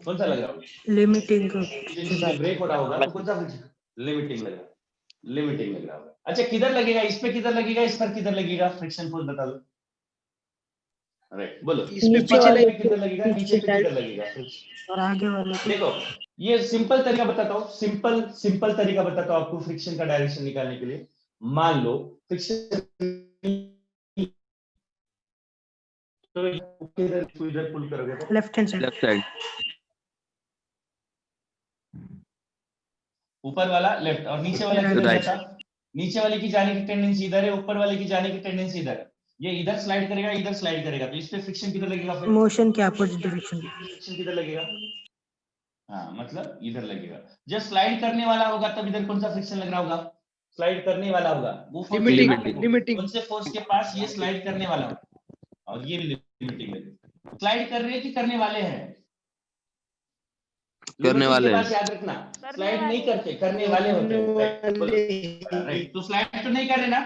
कौन सा लग रहा होगा? लिमिटिंग ब्रेक हो रहा होगा तो कौन सा फ्रिक्शन? लिमिटिंग लग रहा होगा। अच्छा, किधर लगेगा? इस पे किधर लगेगा, इस पर किधर लगेगा? फ्रिक्शन फोर्स बता दो। राइट, बोलो। इस पे ऊपर पीछे वाले पे लगे, किधर लगेगा, नीचे पे किधर लगेगा? और आगे वाले पे देखो, ये सिंपल तरीका बताता हूँ, सिंपल तरीका बताता हूँ आपको फ्रिक्शन का डायरेक्शन निकालने के लिए। मान लो फ्रिक्शन तो इधर पुल करोगे तो left hand side, left side, ऊपर वाला लेफ्ट और नीचे वाला किधर Right. जाता? नीचे वाले की जाने की टेंडेंसी इधर है, ऊपर वाले की जाने की टेंडेंसी इधर है। ये इधर स्लाइड करेगा, इधर स्लाइड करेगा, तो इस पे फ्रिक्शन किधर लगेगा? फिर मोशन के अपोजिट डायरेक्शन। फ्रिक्शन किधर लगेगा? हाँ, मतलब इधर लगेगा। जब स्लाइड करने वाला होगा तब इधर कौन सा फ्रिक्शन लग रहा होगा? स्लाइड करने वाला होगा वो फोर्स लिमिटिंग कौन से फोर्स के पास? ये स्लाइड करने वाला होगा, और ये भी लिमिटिंग है। स्लाइड कर रहे हैं कि करने वाले हैं? करने वाले हैं। याद रखना, स्लाइड नहीं करते, करने वाले होते हैं। राइट, तो स्लाइड तो नहीं कर रहे ना,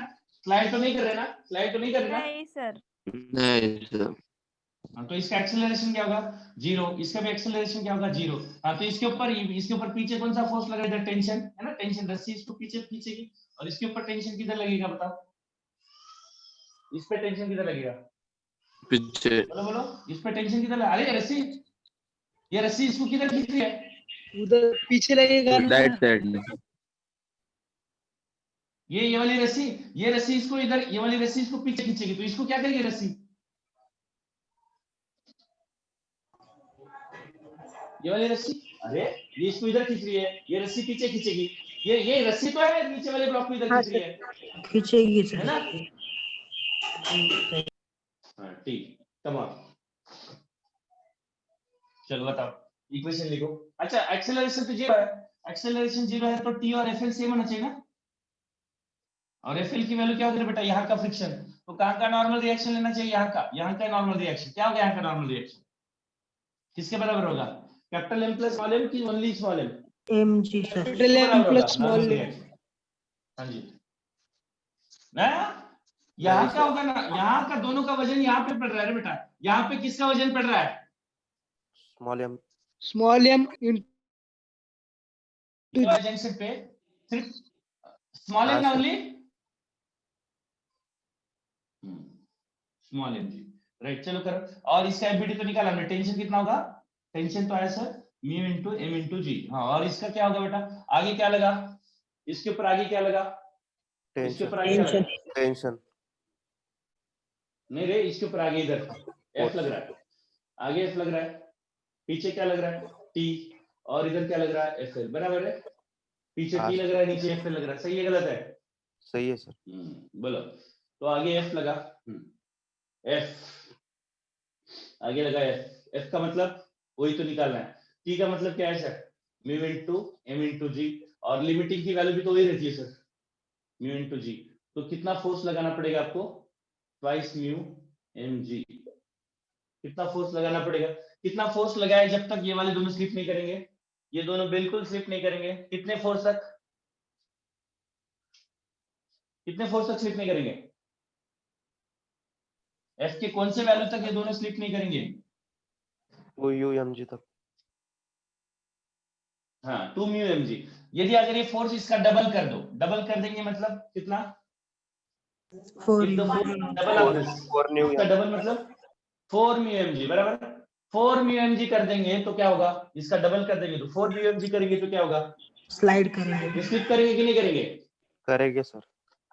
स्लाइड तो नहीं कर रहे ना, स्लाइड तो नहीं कर रहे ना। नहीं सर। नहीं सर। हाँ, तो इसका एक्सेलरेशन क्या होगा? 0। इसका भी एक्सेलरेशन क्या होगा? 0। हाँ, तो इसके ऊपर पीछे कौन सा फोर्स लगा? इधर टेंशन है ना, टेंशन, रस्सी इसको पीछे खींचेगी, और इसके ऊपर टेंशन किधर लगेगा बताओ? इस पे टेंशन किधर लगेगा? पीछे। बोलो, इस पे टेंशन किधर लगा? अरे ये रस्सी इसको किधर खींच रही है? उधर पीछे लगेगा ना। राइट साइड में। ये वाली रस्सी इसको इधर, ये वाली रस्सी इसको पीछे खींचेगी, तो इसको क्या करेगी रस्सी? ये वाली रस्सी, अरे ये इसको इधर खींच रही है, ये रस्सी पीछे खींचेगी। ये रस्सी तो है, नीचे वाले ब्लॉक को इधर खींच रही है, खींचेगी है सर। ना? हाँ ठीक, तमाम। चलो बताओ, इक्वेशन लिखो। अच्छा, एक्सेलरेशन तो 0 है, एक्सेलरेशन 0 है तो टी और एफएल सेम होना चाहिए ना। और एफएल की वैल्यू क्या होगी बेटा? यहाँ का फ्रिक्शन, तो कहाँ का नॉर्मल रिएक्शन लेना चाहिए? यहाँ का नॉर्मल रिएक्शन क्या होगा? यहाँ का नॉर्मल रिएक्शन किसके बराबर होगा? Capital M plus small M की ओनली स्मॉल एम? एम जी सर। Capital M plus small M. हाँ जी ना, यहाँ का होगा ना, यहाँ का दोनों का वजन यहाँ पे पड़ रहा है बेटा। यहाँ पे किसका वजन पड़ रहा है? स्मॉल एम जंक्शन पे सिर्फ स्मॉल एम ना only small m g. Right, चलो करो। और इसका एफबीडी तो निकाला हमने। टेंशन कितना होगा? टेंशन तो आया sir mu into M into G. हाँ, और इसका क्या होगा बेटा? आगे क्या लगा? इसके ऊपर आगे क्या लगा? इसके ऊपर आगे क्या लगा? टेंशन नहीं रे, इसके ऊपर आगे इधर एफ लग रहा है, आगे एफ लग रहा है, पीछे क्या लग रहा है? टी, और इधर क्या लग रहा है? F L. बराबर है, पीछे टी लग रहा है, नीचे एफ एल लग रहा है। सही है गलत है? सही है सर। बोलो, तो आगे एफ लगा, एफ आगे लगा, एफ का मतलब वही तो निकालना है। टी का मतलब क्या है sir? Mu into M into G, और लिमिटिंग की वैल्यू भी तो वही रहती है सर, म्यू इनटू जी। तो कितना फोर्स लगाना पड़ेगा आपको? Twice mu M g. कितना फोर्स लगाना पड़ेगा? कितना फोर्स लगाए जब तक ये वाले दोनों स्लिप नहीं करेंगे? ये दोनों बिल्कुल स्लिप नहीं करेंगे। कितने फोर्स तक? कितने फोर्स तक स्लिप नहीं करेंगे? एफ के कौन से वैल्यू तक ये दोनों स्लिप नहीं करेंगे? 2 UMG तक। हाँ, 2 म्यू एम जी। यदि अगर ये फोर्स इसका डबल कर दो, डबल कर देंगे मतलब कितना? 4 डबल ऑफ दिस, इसका डबल मतलब 4 म्यू एम जी। बराबर, 4 म्यू एम जी कर देंगे तो क्या होगा? इसका डबल कर देंगे तो 4 म्यू एम जी करेंगे तो क्या होगा? स्लाइड करेंगे। स्लिप करेंगे कि नहीं करेंगे? करेंगे सर।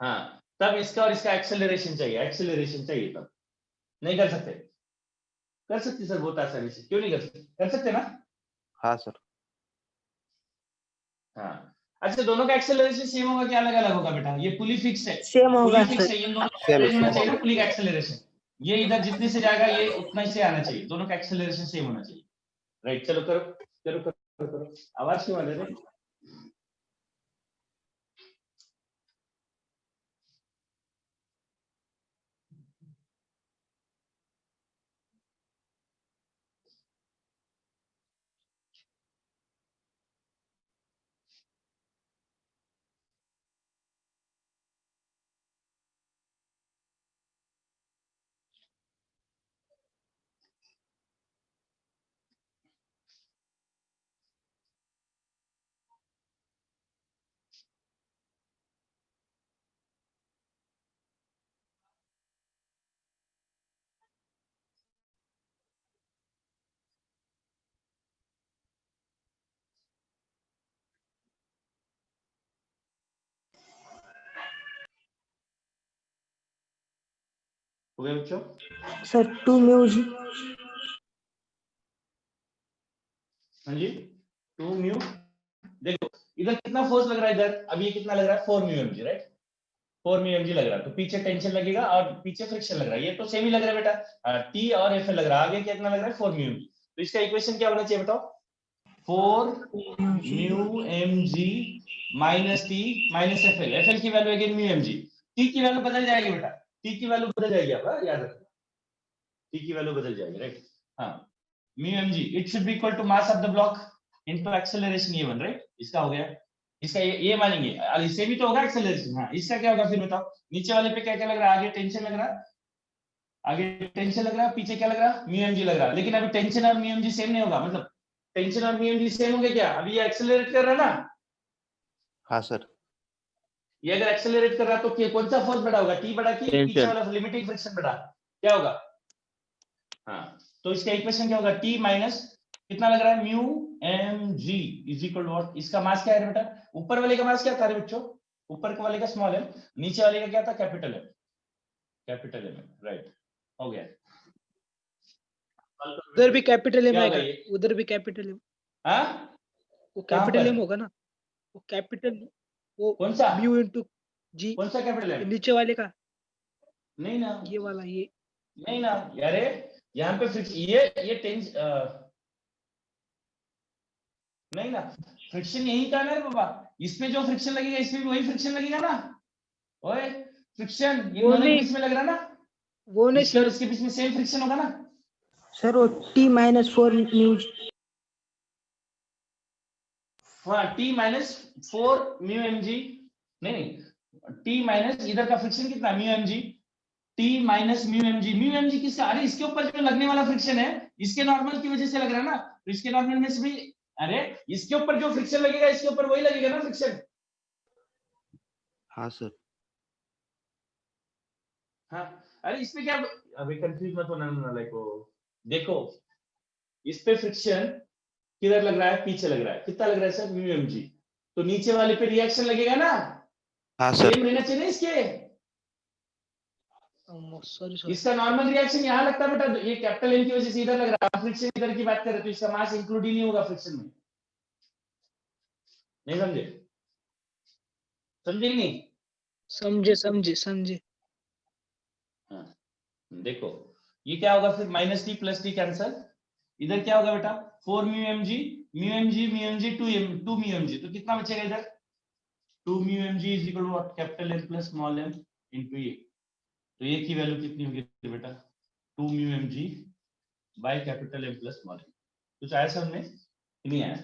हाँ, तब इसका और इसका एक्सेलरेशन चाहिए, एक्सेलरेशन चाहिए। तब नहीं कर सकते? कर सकते सर, बहुत आसानी से। क्यों नहीं कर सकते? कर सकते ना? हाँ सर। हाँ। अच्छा, दोनों का एक्सेलरेशन सेम होगा कि अलग अलग होगा बेटा? ये पुली फिक्स है, सेम होगा पुली फिक्स सर। है, इन दोनों का होना चाहिए ना पुली का एक्सेलरेशन। ये इधर जितने से जाएगा ये उतना ही से आना चाहिए, दोनों का एक्सेलरेशन सेम होना चाहिए। राइट, चलो करो करो करो करो। आवाज क्यों आ रही है? हो गया बच्चों? Sir 2 mu G. हाँ जी, 2 म्यू। देखो इधर कितना फोर्स लग रहा है? इधर अब ये कितना लग रहा है? 4 mu M g. Right, 4 mu M g लग रहा है, तो पीछे टेंशन लगेगा और पीछे फ्रिक्शन लग रहा है। ये तो सेम ही लग रहा है बेटा, टी और एफ लग रहा है। आगे कितना लग रहा है? 4 म्यू एम जी। तो इसका इक्वेशन क्या होना चाहिए बताओ? 4 mu M G minus T minus F L. F L की value again mu M G. T की वैल्यू बदल जाएगी बेटा, टी की वैल्यू बदल जाएगी। आप याद रखो, टी की वैल्यू बदल जाएगी। राइट, हाँ, mu M g it should be equal to mass of the block. Into acceleration ये वन, राइट? इसका हो गया, इसका ये मानेंगे, और इससे भी तो होगा एक्सेलरेशन। हाँ, इसका क्या होगा फिर बताओ? नीचे वाले पे क्या क्या लग रहा है? आगे टेंशन लग रहा है, आगे टेंशन लग रहा है, पीछे क्या लग रहा है? म्यू एम जी लग रहा है। लेकिन अभी टेंशन और म्यू एम जी सेम नहीं होगा, मतलब टेंशन और म्यू एम जी सेम होंगे क्या? अभी ये एक्सेलरेट कर रहा है ना, हाँ सर। ये अगर एक्सेलरेट कर रहा है तो कौन सा फोर्स बड़ा होगा? टी बड़ा की Tension. पीछे वाला लिमिटिंग फ्रिक्शन बड़ा? क्या होगा? हाँ, तो इसका इक्वेशन क्या होगा? टी माइनस कितना लग रहा है? Mu M g is equal what? इसका मास क्या है बेटा? ऊपर वाले का मास क्या था रे बच्चों? ऊपर के वाले का स्मॉल एम, नीचे वाले का क्या था? Capital M. Capital M, right, हो गया। उधर भी कैपिटल एम क्या है होगा क्या? ये? उधर भी कैपिटल एम, हाँ, वो कहाँ कैपिटल पर? एम होगा ना, वो कैपिटल, वो कौन सा? म्यू इनटू जी, कौन सा कैपिटल ये एम? नीचे वाले का, नहीं ना, ये वाला, ये नहीं ना यारे, यहाँ पे ये टेंस नहीं ना, फ्रिक्शन यही का ना रे बाबा। इसमें जो फ्रिक्शन लगेगा इसमें भी वही फ्रिक्शन लगेगा ना। ओए, फ्रिक्शन इन वो दोनों के नहीं, बीच में लग रहा है ना, वो नहीं इसके और सर, इसके बीच में सेम फ्रिक्शन होगा ना। सर वो टी माइनस 4 म्यू हाँ, T minus 4 mu M g, नहीं, टी माइनस इधर का फ्रिक्शन कितना? Mu M G, T minus mu M g. Mu M g किसका? अरे इसके ऊपर जो लगने वाला फ्रिक्शन है इसके नॉर्मल की वजह से लग रहा है ना, तो इसके नॉर्मल में से भी, अरे इसके ऊपर जो फ्रिक्शन लगेगा इसके ऊपर वही लगेगा ना फ्रिक्शन। हाँ सर। हाँ, अरे इसमें क्या, अभी कंफ्यूज मत होना ना, लाइक वो देखो, इस पे फ्रिक्शन किधर लग रहा है? पीछे लग रहा है। कितना लग रहा है सर? Mu M g. तो नीचे वाले पे रिएक्शन लगेगा ना, हाँ सर। सेम रहना चाहिए ना इसके। सॉरी सॉरी, इसका नॉर्मल रिएक्शन यहाँ लगता है बेटा, ये कैपिटल एम की वजह से इधर लग रहा है, फ्रिक्शन इधर की बात कर रहे तो इसका मास इंक्लूड ही नहीं होगा फ्रिक्शन में। नहीं समझे? समझे नहीं? समझे समझे समझे। हाँ, देखो ये क्या होगा फिर? Minus T plus T cancel, इधर क्या होगा बेटा? 4 mu M g, mu M g, mu M g, 2 mu M g, तो कितना बचेगा इधर? 2 mu M g is equal to what? Capital M plus small m into ये। तो ये की वैल्यू कितनी होगी बेटा? 2 mu M g by capital M plus small m. कुछ आया समझ में? नहीं आया?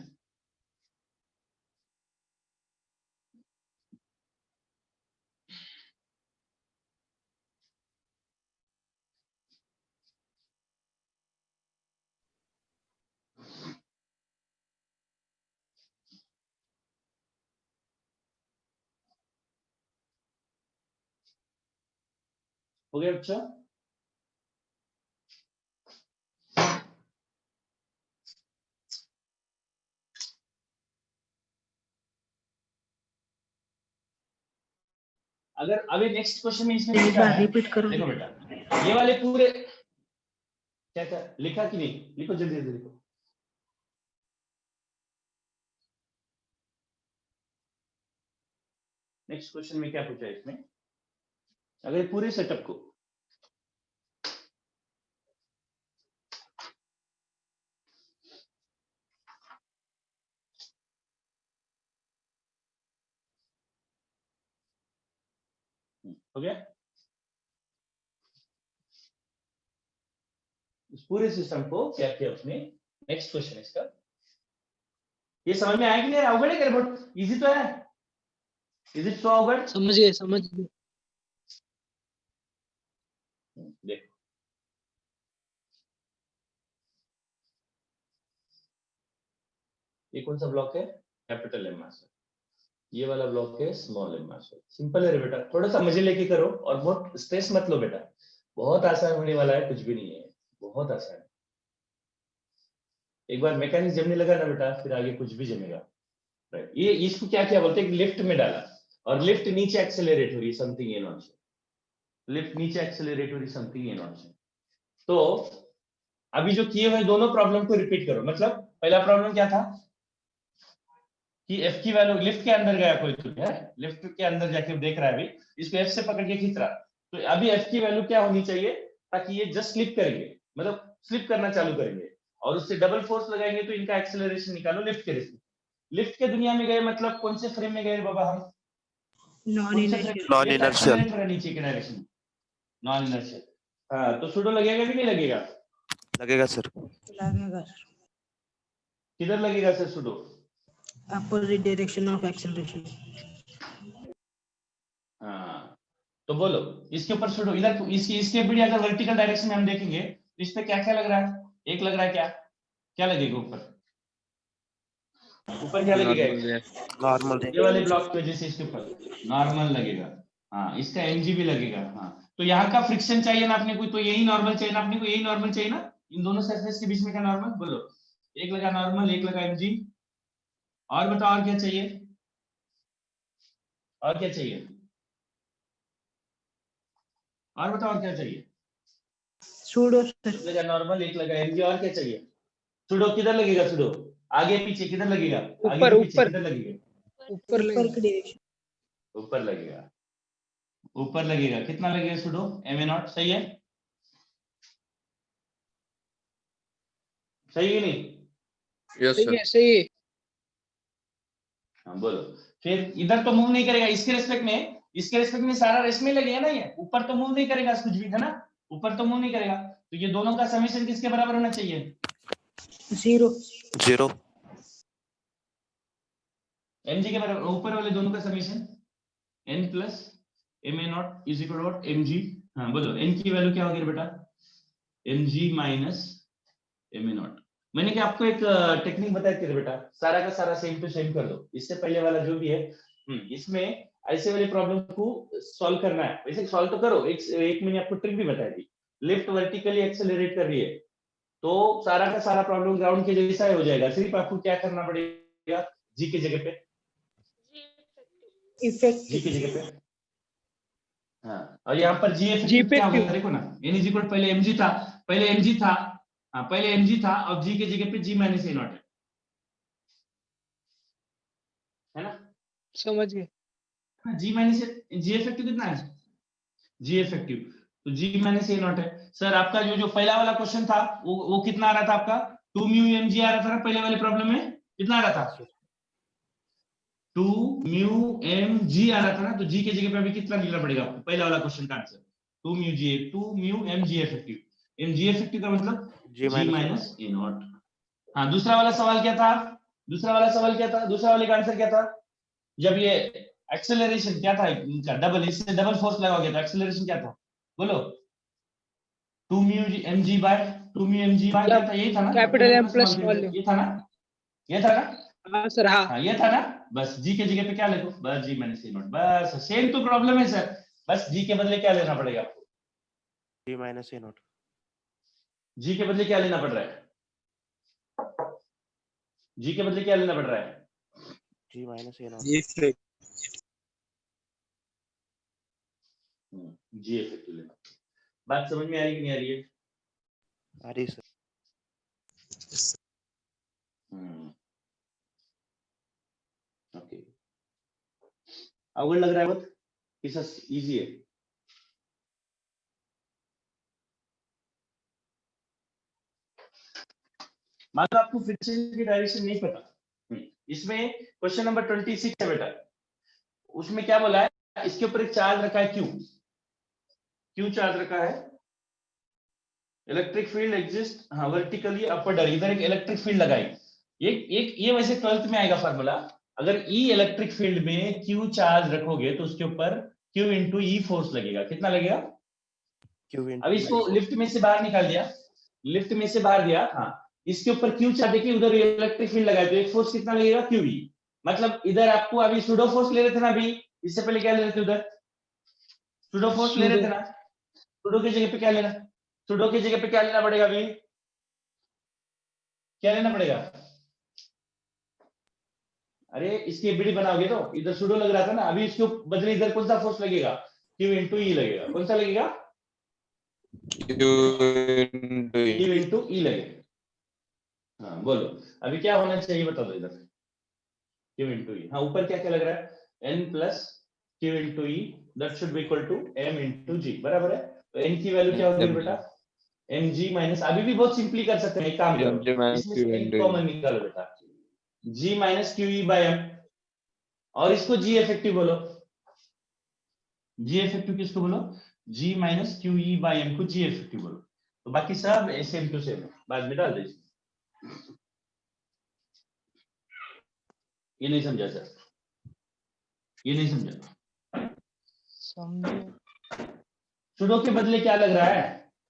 हो गया बच्चों? अगर अभी नेक्स्ट क्वेश्चन में इसमें एक पूछा बार है, रिपीट करो। देखो बेटा, ये वाले पूरे क्या क्या लिखा कि नहीं? लिखो जल्दी जल्दी लिखो। नेक्स्ट क्वेश्चन में क्या पूछा है इसमें? अगर पूरे सेटअप को हो गया, इस पूरे सिस्टम को क्या किया उसने? नेक्स्ट क्वेश्चन इसका, ये समझ में आया कि नहीं? अवगढ़ है क्या? बहुत इजी तो है। Is it so awkward? समझ गए समझ गए। देखो ये कौन सा ब्लॉक है? कैपिटल एम मास। ये वाला ब्लॉक है स्मॉल एम मास। सिंपल है रे बेटा, थोड़ा सा मजे लेके करो और बहुत स्ट्रेस मत लो बेटा, बहुत आसान होने वाला है, कुछ भी नहीं है, बहुत आसान है। एक बार मैकेनिक्स जमने लगा ना बेटा, फिर आगे कुछ भी जमेगा। राइट, ये इसको क्या क्या बोलते हैं? लिफ्ट में डाला और लिफ्ट नीचे एक्सेलरेट हो रही है समथिंग ए नॉट से, लिफ्ट नीचे एक्सेलरेट हो रही समथिंग ए नॉट से। तो अभी जो किए हुए दोनों प्रॉब्लम को रिपीट करो। मतलब पहला प्रॉब्लम क्या था कि एफ की वैल्यू, लिफ्ट के अंदर गया कोई तो है, लिफ्ट के अंदर जाके देख रहा है, अभी इसको एफ से पकड़ के खींच रहा, तो अभी एफ की वैल्यू क्या होनी चाहिए ताकि ये जस्ट स्लिप करेंगे, मतलब स्लिप करना चालू करेंगे और उससे डबल फोर्स लगाएंगे तो इनका एक्सेलरेशन निकालो लिफ्ट के रिस्क। लिफ्ट के दुनिया में गए मतलब कौन से फ्रेम में गए बाबा हम? नॉन कौन से इनर्शियल। फ्रेम? नॉन ये तो इनर्शियल। accelerate हो रहा है नीचे के डायरेक्शन, नॉन इनर्शियल। हाँ, तो सुडो लगेगा कि नहीं लगेगा? लगेगा सर। लगेगा सर। किधर लगेगा sir pseudo? Opposite direction of acceleration. हाँ, तो बोलो इसके ऊपर सुडो, इधर इसके भी अगर वर्टिकल डायरेक्शन में हम देखेंगे तो इस पे क्या क्या लग रहा है? एक लग रहा है, क्या लगेगा ऊपर? ऊपर क्या लगेगा? नॉर्मल ये वाले ब्लॉक की वजह से इसके ऊपर नॉर्मल लगेगा। हाँ, इसका mg भी लगेगा। हाँ, तो यहाँ का फ्रिक्शन चाहिए ना अपने को, तो यही नॉर्मल चाहिए ना अपने को, यही नॉर्मल चाहिए ना इन दोनों सरफेस के बीच में का नॉर्मल। बोलो, एक लगा नॉर्मल, एक लगा mg, और बताओ और क्या चाहिए? और क्या चाहिए? और बताओ और क्या चाहिए? Pseudo, sir. एक लगा नॉर्मल, एक लगा mg, और क्या चाहिए? सुडो किधर लगेगा? सुडो आगे पीछे किधर लगेगा? आगे ऊपर, पीछे ऊपर। किधर लगेगा? ऊपर Upper लगेगा। की direction. ऊपर लगेगा, ऊपर लगेगा। कितना लगेगा सुडो? ma0। सही है, सही है नहीं? यस सही सर। है, सही है। हाँ बोलो। फिर इधर तो मूव नहीं करेगा, इसके रेस्पेक्ट में सारा रेस्ट में लगेगा ना, ये ऊपर तो मूव नहीं करेगा कुछ भी, है ना? ऊपर तो मूव नहीं करेगा, तो ये दोनों का समेशन किसके बराबर होना चाहिए? 0. 0 mg के बराबर। ऊपर वाले दोनों का summation n plus ma0 is equal to mg। हाँ बोलो, n की वैल्यू क्या होगी बेटा? mg minus ma0। मैंने क्या आपको एक टेक्निक बताया थी बेटा, सारा का सारा सेम टू सेम कर दो। इससे पहले वाला जो भी है, इसमें ऐसे वाले प्रॉब्लम को सॉल्व करना है। वैसे सॉल्व तो करो, एक मैंने आपको ट्रिक भी बताई थी। लिफ्ट वर्टिकली एक्सेलरेट कर रही है तो सारा का सारा प्रॉब्लम ग्राउंड के जैसा ही हो जाएगा। सिर्फ आपको क्या करना पड़ेगा? जी की जगह पे, Effective. जी की जगह पे। हाँ, और यहाँ पर जी इफेक्टिव क्या होगा देखो ना, n इज इक्वल पहले mg था, हाँ पहले mg था, अब g के जगह पे g माइनस a0 है ना? समझ गए। जी माइनस जी इफेक्टिव कितना है? जी इफेक्टिव तो जी माइनस a0 है। सर आपका जो पहला वाला क्वेश्चन था वो कितना आ रहा था आपका? 2 म्यू mg आ रहा था ना पहले वाले प्रॉब्लम में? कितना आ रहा था? 2 म्यू mg आ रहा था ना, तो g के जगह पे अभी कितना लिखना पड़ेगा आपको? पहला वाला क्वेश्चन का answer 2 mu mg effective. mg effective का मतलब g माइनस a0। हाँ, दूसरा वाला सवाल क्या था? दूसरा वाले का आंसर क्या था? जब ये एक्सेलरेशन क्या था इनका? डबल, इससे डबल फोर्स लगाओगे तो एक्सेलरेशन क्या था? बोलो, 2 म्यू mg बाय क्या था? यही था ना? Capital M plus small m। ये था ना? हाँ सर, हाँ। हाँ ये था ना? बस जी के जगह पे क्या लिखो? बस जी माइनस a0। बस सेम तो प्रॉब्लम है सर, बस जी के बदले क्या लेना पड़ेगा आपको? g minus a0। जी के बदले क्या लेना पड़ रहा है? जी के बदले क्या लेना पड़ रहा है? g minus a0। जी इफेक्टिव लेना। बात समझ में आ रही कि नहीं आ रही है? आ रही सर। ओके, अवगढ़ लग रहा है बहुत कि इजी है? मान लो आपको फ्रिक्शन की डायरेक्शन नहीं पता, इसमें क्वेश्चन नंबर 26 है बेटा, उसमें क्या बोला है? इसके ऊपर एक चार्ज रखा है क्यू चार्ज रखा है, इलेक्ट्रिक फील्ड एग्जिस्ट, हाँ वर्टिकली अपवर्ड, इधर एक इलेक्ट्रिक फील्ड लगाई। ये वैसे 12th में आएगा फार्मूला। अगर ई इलेक्ट्रिक फील्ड में क्यू चार्ज रखोगे तो उसके ऊपर क्यू इंटू ई फोर्स लगेगा। कितना लगेगा? अब इसको लिफ्ट में से बाहर निकाल दिया, हाँ, इसके ऊपर क्यू चार्ज देखिए, उधर इलेक्ट्रिक फील्ड लगाए तो एक फोर्स कितना लगेगा? Q E. मतलब इधर आपको अभी सुडो फोर्स ले रहे थे ना, अभी इससे पहले क्या ले रहे थे? उधर सुडो फोर्स ले रहे थे ना, सुडो की जगह पे क्या लेना? सुडो की जगह पे क्या लेना पड़ेगा? अभी क्या लेना पड़ेगा? अरे इसकी एबीडी बनाओगे तो इधर सुडो लग रहा था ना, अभी इसके बदले इधर कौन सा फोर्स लगेगा? क्यू इंटू ई लगेगा। कौन सा लगेगा? क्यू इंटू ई लगेगा। हाँ बोलो, अभी क्या होना चाहिए बता दो इधर? Q into E. हाँ, ऊपर क्या क्या लग रहा है? N plus Q into E, that should be equal to M into G, बराबर है? तो एन की वैल्यू क्या होगी बेटा? एम जी माइनस, अभी भी बहुत सिंपली कर सकते हैं, एक काम करो, इसमें से एन कॉमन निकालो बेटा, G minus Q E by M, और इसको जी इफेक्टिव बोलो। जी इफेक्टिव किसको बोलो? G minus Q E by M को जी इफेक्टिव बोलो। तो बाकी सब सेम टू सेम है, बाद में डाल दीजिए। ये नहीं समझा सर, ये नहीं समझा। समझे। सुडो के बदले क्या लग रहा है?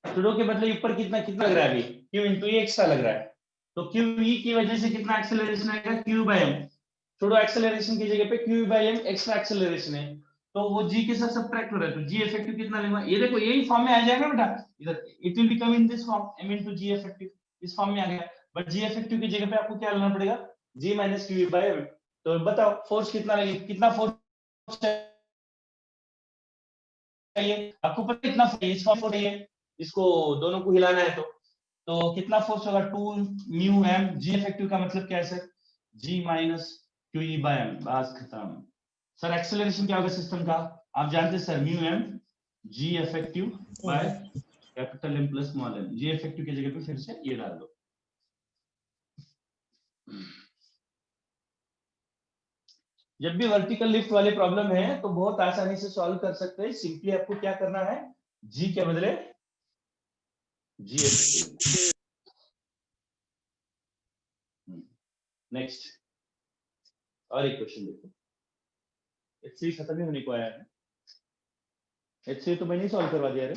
सुडो के बदले ऊपर कितना कितना लग रहा है अभी? क्यू इंटू ए एक्स्ट्रा लग रहा है, तो क्यू ई की वजह से कितना एक्सेलरेशन आएगा? Q by m. Pseudo acceleration की जगह पे q by m extra acceleration है, तो वो जी के साथ सब्ट्रैक्ट हो रहा है, तो जी इफेक्टिव कितना लेगा? ये देखो यही फॉर्म में आ जाएगा बेटा, इधर it will become in this form m into g effective, इस फॉर्म में आ गया। बट जी इफेक्टिव की जगह पे आपको क्या लेना पड़ेगा? g minus q by m. तो बताओ फोर्स कितना लगेगा, कितना फोर्स चाहिए आपको पता है कितना फोर्स? इस फॉर्म को चाहिए, इसको दोनों को हिलाना है, तो कितना फोर्स होगा? 2 म्यू m। जी इफेक्टिव का मतलब क्या है sir? g minus Q E by m. बस खत्म सर। एक्सेलरेशन क्या होगा सिस्टम का? आप जानते हैं sir, mu m g effective by capital M plus small m। G effective की जगह पे फिर से ये डाल दो। जब भी वर्टिकल लिफ्ट वाले प्रॉब्लम है तो बहुत आसानी से सॉल्व कर सकते हैं। सिंपली आपको क्या करना है, g के बदले g इफेक्टिव। नेक्स्ट और एक क्वेश्चन देखो, H3 खत्म ही होने को आया है। H3 तो मैंने ही सॉल्व करवा दिया रे।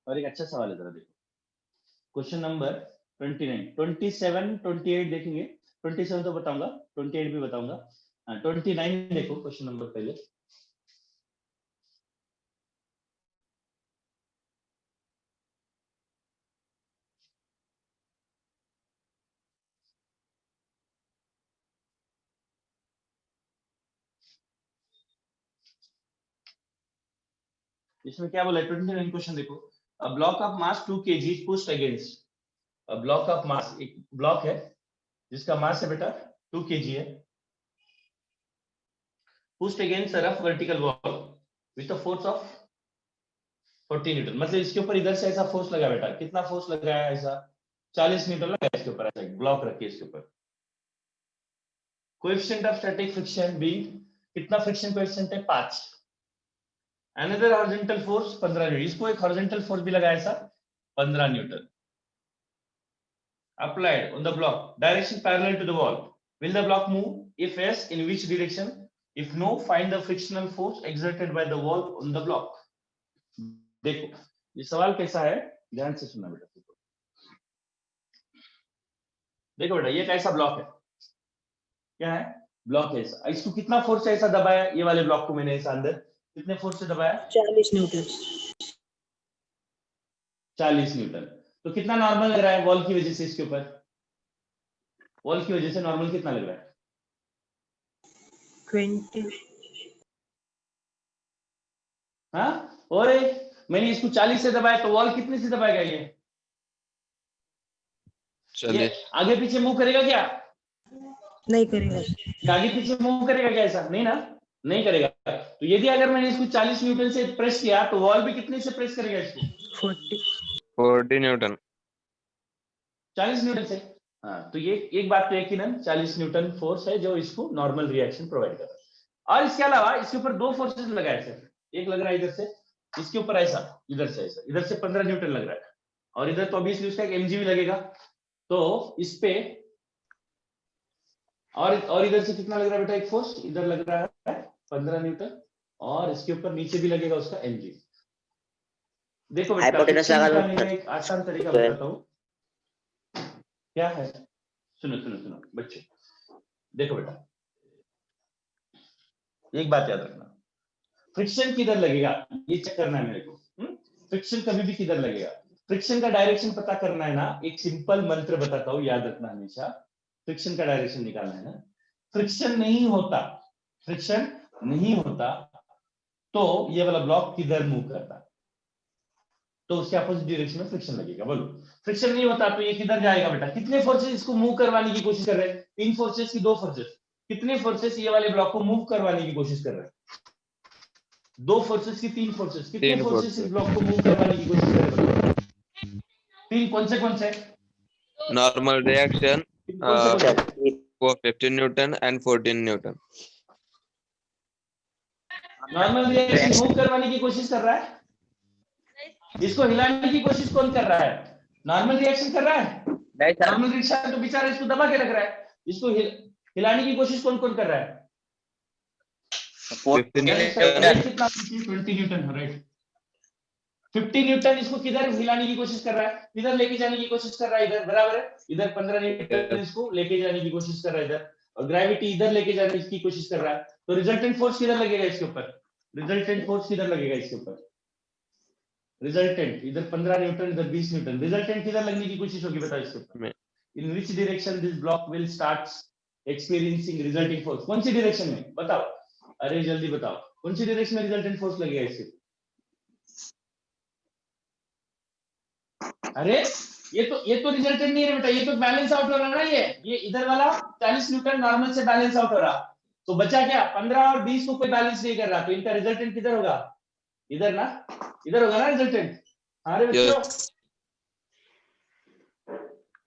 और एक अच्छा सवाल है, जरा देखो क्वेश्चन नंबर 29, 27, 28 देखेंगे। 27 तो बताऊंगा, 28 भी बताऊंगा। 29 देखो क्वेश्चन नंबर पहले। इसमें क्या बोला है? 29 क्वेश्चन देखो। A block of mass 2 kg pushed against, a block of mass, एक ब्लॉक है जिसका मास है बेटा 2 kg है, pushed against a rough vertical wall with a force of 40 Newton. मतलब इसके ऊपर इधर से ऐसा फोर्स लगा बेटा, कितना फोर्स लग रहा है? ऐसा 40 न्यूटन लगा है इसके ऊपर, ऐसा ब्लॉक रखिए इसके ऊपर। Coefficient of static friction be, कितना फ्रिक्शन कोएफिशिएंट है? 5। अनदर हॉरिजॉन्टल फोर्स 15 न्यूटन, इसको एक हॉरिजॉन्टल फोर्स भी लगाया ऐसा 15 Newton applied on the block, direction parallel to the wall. Will the block move? If yes, in which direction? If no, find the frictional force exerted by the wall on the block. देखो ये सवाल कैसा है, ध्यान से सुनना बेटा। देखो बेटा ये कैसा ब्लॉक है, क्या है? ब्लॉक है ऐसा, इसको कितना फोर्स से ऐसा दबाया? ये वाले ब्लॉक को मैंने ऐसा अंदर कितने फोर्स से दबाया? 40 न्यूटन। 40 न्यूटन। तो कितना नॉर्मल लग रहा है वॉल की वजह से? इसके ऊपर वॉल की वजह से नॉर्मल कितना लग रहा है? 20। हाँ, और मैंने इसको 40 से दबाया, तो वॉल कितने से दबाएगा? ये आगे पीछे मूव करेगा क्या? नहीं करेगा। आगे पीछे मूव करेगा क्या? ऐसा नहीं ना, नहीं करेगा। तो यदि अगर मैंने इसको 40 न्यूटन से प्रेस किया तो वॉल भी कितने से प्रेस करेगा इसको? 40 न्यूटन। 40 न्यूटन से। हाँ, तो ये एक बात तो यकीनन 40 न्यूटन फोर्स है जो इसको नॉर्मल रिएक्शन प्रोवाइड कर रहा है। और इसके अलावा इसके ऊपर दो फोर्सेस लगाए सर, एक लग रहा है इधर से, इसके ऊपर ऐसा, इधर से ऐसा, इधर से 15 न्यूटन लग रहा है, और इधर तो ऑब्वियसली उसका एक mg भी लगेगा। तो इस पे और इधर से कितना लग रहा है बेटा? एक फोर्स इधर लग रहा है 15 न्यूटन, और इसके ऊपर नीचे भी लगेगा उसका mg। देखो बेटा हाइपोटेनस लगा दो। एक आसान तरीका बताता हूँ क्या है। सुनो सुनो सुनो बच्चे, देखो बेटा एक बात याद रखना, फ्रिक्शन किधर लगेगा ये चेक करना है मेरे को। फ्रिक्शन कभी भी किधर लगेगा, फ्रिक्शन का डायरेक्शन पता करना है ना। एक सिंपल मंत्र बताता हूँ, याद रखना हमेशा, फ्रिक्शन का डायरेक्शन निकालना है ना। फ्रिक्शन नहीं होता, फ्रिक्शन नहीं होता तो ये वाला ब्लॉक किधर मूव करता, तो उसके अपोजिट डायरेक्शन में फ्रिक्शन लगेगा। बोलो, फ्रिक्शन नहीं होता तो ये किधर जाएगा बेटा? कितने फोर्सेस इसको मूव करवाने की कोशिश कर रहे हैं? 3 फोर्सेस की 2 फोर्सेस। कितने फोर्सेस ये वाले ब्लॉक को मूव करवाने की कोशिश कर रहे हैं? 2 फोर्सेस की 3 फोर्सेस। कितने फोर्सेस इस ब्लॉक को मूव करवाने की कोशिश कर रहे हैं? 3। कौन से? नॉर्मल रिएक्शन वो 15 Newton and 14 Newton. Normal reaction move करवाने की कोशिश कर रहा है, इसको हिलाने की कोशिश कौन कर रहा है? नॉर्मल रिएक्शन कर रहा है, नहीं सर नॉर्मल रिएक्शन तो बेचारा इसको दबा के रख रहा है, इसको हिलाने की कोशिश कौन कौन कर रहा है? 14 यार इसका वेट कितना? 20 न्यूटन, राइट। 50 न्यूटन इसको किधर हिलाने की कोशिश कर रहा है? इधर लेके जाने की कोशिश कर रहा है, इधर, बराबर है। इधर 15 न्यूटन इसको लेके जाने की कोशिश कर रहा है इधर, और ग्रेविटी इधर लेके जाने की कोशिश कर रहा है। तो रिजल्टेंट फोर्स किधर लगेगा इसके ऊपर? रिजल्टेंट फोर्स किधर लगेगा इसके ऊपर? रिजल्टेंट इधर 15 न्यूटन, इधर 20 न्यूटन, रिजल्टेंट किधर लगने की कोशिश होगी बताओ इसके ऊपर? में। In which direction this block will start experiencing resulting force? कौन सी डायरेक्शन में बताओ? अरे जल्दी बताओ, कौन सी डायरेक्शन में रिजल्टेंट फोर्स लगेगा इसके? अरे ये तो रिजल्टेंट नहीं है बेटा, ये तो बैलेंस आउट हो रहा है ना। ये इधर वाला 40 न्यूटन नॉर्मल से बैलेंस आउट हो रहा, तो बचा क्या? 15 और 20 को कोई बैलेंस नहीं कर रहा, तो इनका रिजल्टेंट किधर होगा? इधर ना, इधर होगा ना रिजल्टेंट। हाँ रे बच्चों,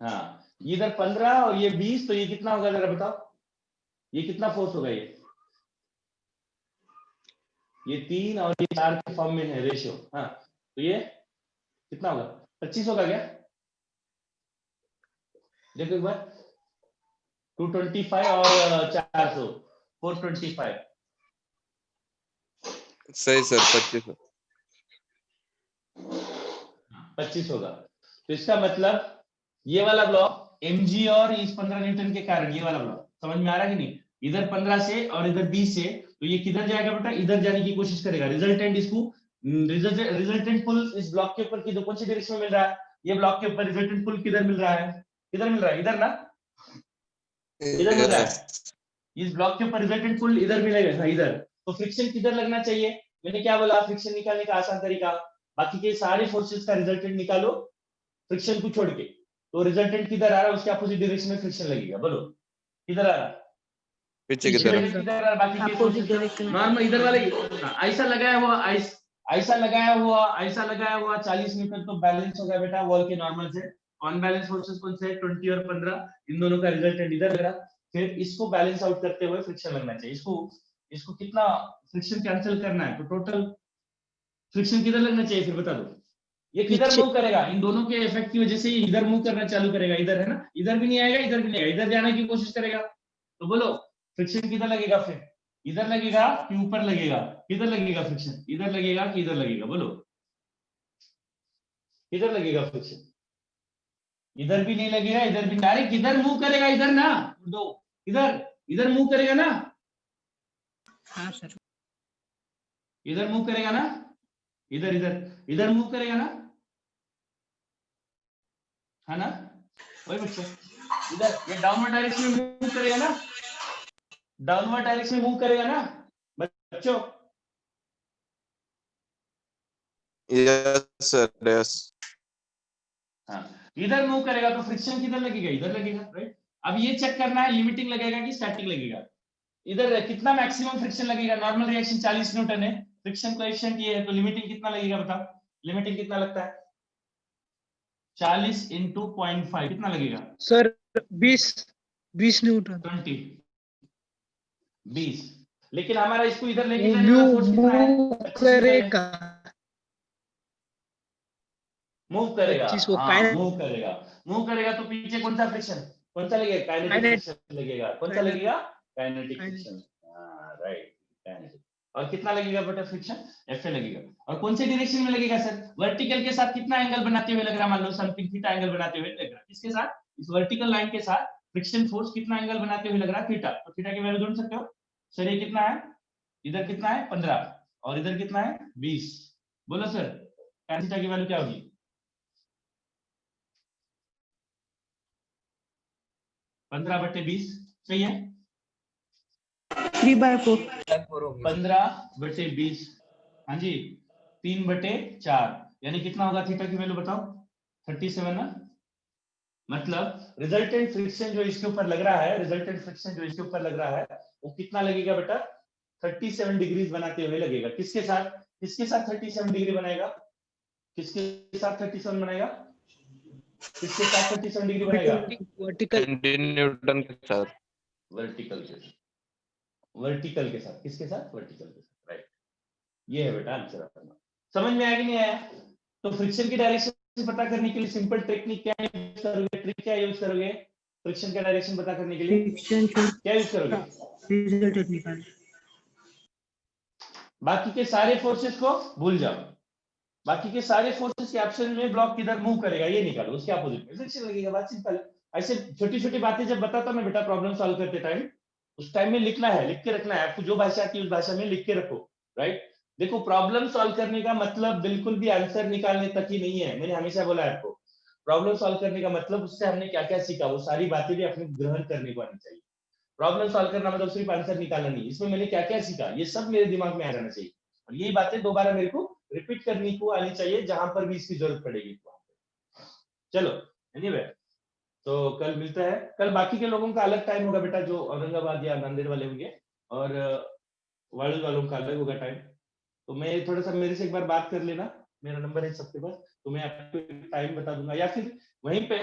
हाँ इधर 15 और ये 20, तो ये कितना होगा जरा बताओ? ये कितना फोर्स होगा? ये 3 और ये 4 के फॉर्म में है रेशियो। हाँ तो ये कितना होगा? 25 होगा क्या? देखो एक बार, 225 और 400, 425। सही सर 25। 25 होगा। तो इसका मतलब ये वाला ब्लॉक mg और इस 15 न्यूटन के कारण, ये वाला ब्लॉक समझ में आ रहा है कि नहीं? इधर 15 से और इधर 20 से, तो ये किधर जाएगा बेटा? इधर जाने की कोशिश करेगा। रिजल्टेंट इसको रिजल्टेंट पुल इस ब्लॉक के ऊपर किधर, कौन सी डायरेक्शन में मिल रहा है? ये ब्लॉक के ऊपर रिजल्टेंट पुल किधर मिल रहा है? किधर मिल रहा है? इधर ना, इधर मिल रहा है। इस ब्लॉक के ऊपर रिजल्टेंट पुल इधर मिलेगा, इधर। तो फ्रिक्शन किधर लगना चाहिए? मैंने क्या बोला? फ्रिक्शन निकालने का आसान तरीका, बाकी के सारे फोर्सेस का रिजल्टेंट निकालो फ्रिक्शन को छोड़ के, तो रिजल्टेंट किधर आ रहा है उसके अपोजिट डायरेक्शन में फ्रिक्शन लगेगा। बोलो किधर आ रहा है? पीछे की तरफ। किधर आ रहा है? बाकी के अपोजिट फोर्सेस डायरेक्शन में। नॉर्मल इधर वाले ऐसा लगाया हुआ, ऐसा लगाया हुआ 40 न्यूटन तो बैलेंस हो गया बेटा वॉल के नॉर्मल से। ऑन बैलेंस फोर्सेस कौन से? 20 और 15, इन दोनों का रिजल्टेंट इधर लग रहा। फिर इसको बैलेंस आउट करते हुए फ्रिक्शन लगना चाहिए। इसको कितना फ्रिक्शन कैंसिल करना है, तो टोटल फ्रिक्शन किधर लगना चाहिए फिर बता दो? ये किधर पीछे। मूव करेगा? इन दोनों के इफेक्ट की वजह से ये इधर मूव करना चालू करेगा, इधर है ना, इधर भी नहीं आएगा, इधर भी नहीं आएगा, इधर जाने की कोशिश करेगा। तो बोलो फ्रिक्शन किधर लगेगा फिर? इधर लगेगा कि ऊपर लगेगा? किधर लगेगा फ्रिक्शन? इधर लगेगा कि इधर लगेगा? बोलो किधर लगेगा फ्रिक्शन? इधर भी नहीं लगेगा, इधर भी। डायरेक्ट किधर मूव करेगा? इधर ना, दो इधर मूव करेगा ना, हाँ सर। इधर मूव करेगा ना, इधर मूव करेगा ना, है ना? वही बच्चों, इधर ये डाउनवर्ड डायरेक्शन में मूव करेगा ना, डाउनवर्ड डायरेक्शन में मूव करेगा ना बच्चों? Yes sir yes. हाँ इधर मूव करेगा तो फ्रिक्शन किधर लगेगा? इधर लगेगा, राइट। अब ये चेक करना है लिमिटिंग लगेगा कि स्टैटिक लगेगा। इधर कितना मैक्सिमम फ्रिक्शन लगेगा? नॉर्मल रिएक्शन 40 न्यूटन है, फ्रिक्शन कोएफिशिएंट ये है, तो लिमिटिंग कितना लगेगा बताओ? लिमिटिंग कितना लगता है? 40 into 0.5 कितना लगेगा? Sir 20 Newton. 20। लेकिन हमारा इसको इधर लेके जाने वाला मूव फोर्स कितना है? मूव 25 न्यूटन है। करेगा। मूव करेगा, 25 वो हाँ मूव करेगा तो पीछे कौन सा फ्रिक्शन, कौन सा लगेगा? काइनेटिक फ्रिक्शन लगेगा। कौन सा लगेगा? काइनेटिक फ्रिक्शन, हाँ राइट, काइनेटिक। और कितना लगेगा बेटा फ्रिक्शन? Fa लगेगा। और कौन से डायरेक्शन में लगेगा सर? वर्टिकल के साथ कितना एंगल बनाते हुए लग रहा है? मान लो समथिंग थीटा एंगल बनाते हुए लग रहा है। किसके साथ? इस वर्टिकल लाइन के साथ फ्रिक्शन फोर्स कितना एंगल बनाते हुए लग रहा है? थीटा। तो थीटा की वैल्यू ढूंढ सकते हो। सर ये कितना है? इधर कितना है? 15 और इधर कितना है? 20। बोलो सर tan थीटा की वैल्यू क्या होगी? 15/20 सही है। 3/4। 15/20, हाँ जी, 3/4 यानी कितना होगा थीटा की वैल्यू बताओ? 37 ना। मतलब रिजल्टेंट फ्रिक्शन जो इसके ऊपर लग रहा है, रिजल्टेंट फ्रिक्शन जो इसके ऊपर लग रहा है वो कितना लगेगा बेटा? 37 डिग्रीज बनाते हुए लगेगा। किसके साथ? किसके साथ 37 डिग्री बनाएगा? किसके साथ 37 बनाएगा? किसके साथ 37 डिग्री बनाएगा? वर्टिकल 20 न्यूटन के साथ। वर्टिकल के साथ। वर्टिकल के साथ। किसके साथ? वर्टिकल के साथ, राइट। ये है बेटा आंसर अपना। समझ में आया कि नहीं आया? तो फ्रिक्शन की डायरेक्शन पता करने के लिए सिंपल टेक्निक क्या यूज करोगे, ट्रिक क्या यूज करोगे, फ्रिक्शन का डायरेक्शन पता करने के लिए फ्रिक्शन क्या यूज करोगे? रिजल्ट निकाल बाकी के सारे फोर्सेस को भूल जाओ, बाकी के सारे फोर्सेस के ऑप्शन में ब्लॉक किधर मूव करेगा ये निकालो, उसके अपोजिट में फ्रिक्शन लगेगा। बात सिंपल है। ऐसे छोटी छोटी बातें जब बताता हूं मैं बेटा प्रॉब्लम सॉल्व करते टाइम, उस टाइम में लिखना है, लिख के रखना है, आपको जो भाषा आती है उस भाषा में लिख के रखो, राइट। देखो प्रॉब्लम सॉल्व करने का मतलब बिल्कुल भी आंसर निकालने तक ही नहीं है। मैंने हमेशा बोला है आपको, प्रॉब्लम सॉल्व करने का मतलब उससे हमने क्या क्या सीखा वो सारी बातें भी अपने ग्रहण करने को आनी चाहिए। प्रॉब्लम सॉल्व करना मतलब सिर्फ आंसर निकालना नहीं, इसमें मैंने क्या क्या सीखा ये सब मेरे दिमाग में आ जाना चाहिए, और यही बातें दोबारा मेरे को रिपीट करने को आनी चाहिए जहां पर भी इसकी जरूरत पड़ेगी। चलो एनीवे, तो कल मिलता है। कल बाकी के लोगों का अलग टाइम होगा बेटा, जो औरंगाबाद या नांदेड़ वाले होंगे, और वाड़ी वालों का अलग होगा टाइम। तो मैं थोड़ा सा मेरे से एक बार बात कर लेना, मेरा नंबर है सबके पास, तो मैं आपको टाइम बता दूंगा, या फिर वहीं पे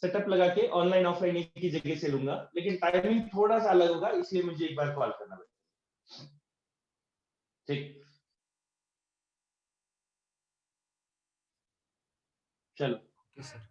सेटअप लगा के ऑनलाइन ऑफलाइन एक ही जगह से लूंगा, लेकिन टाइमिंग थोड़ा सा अलग होगा, इसलिए मुझे एक बार कॉल करना पड़ेगा। ठीक, चलो ओके सर।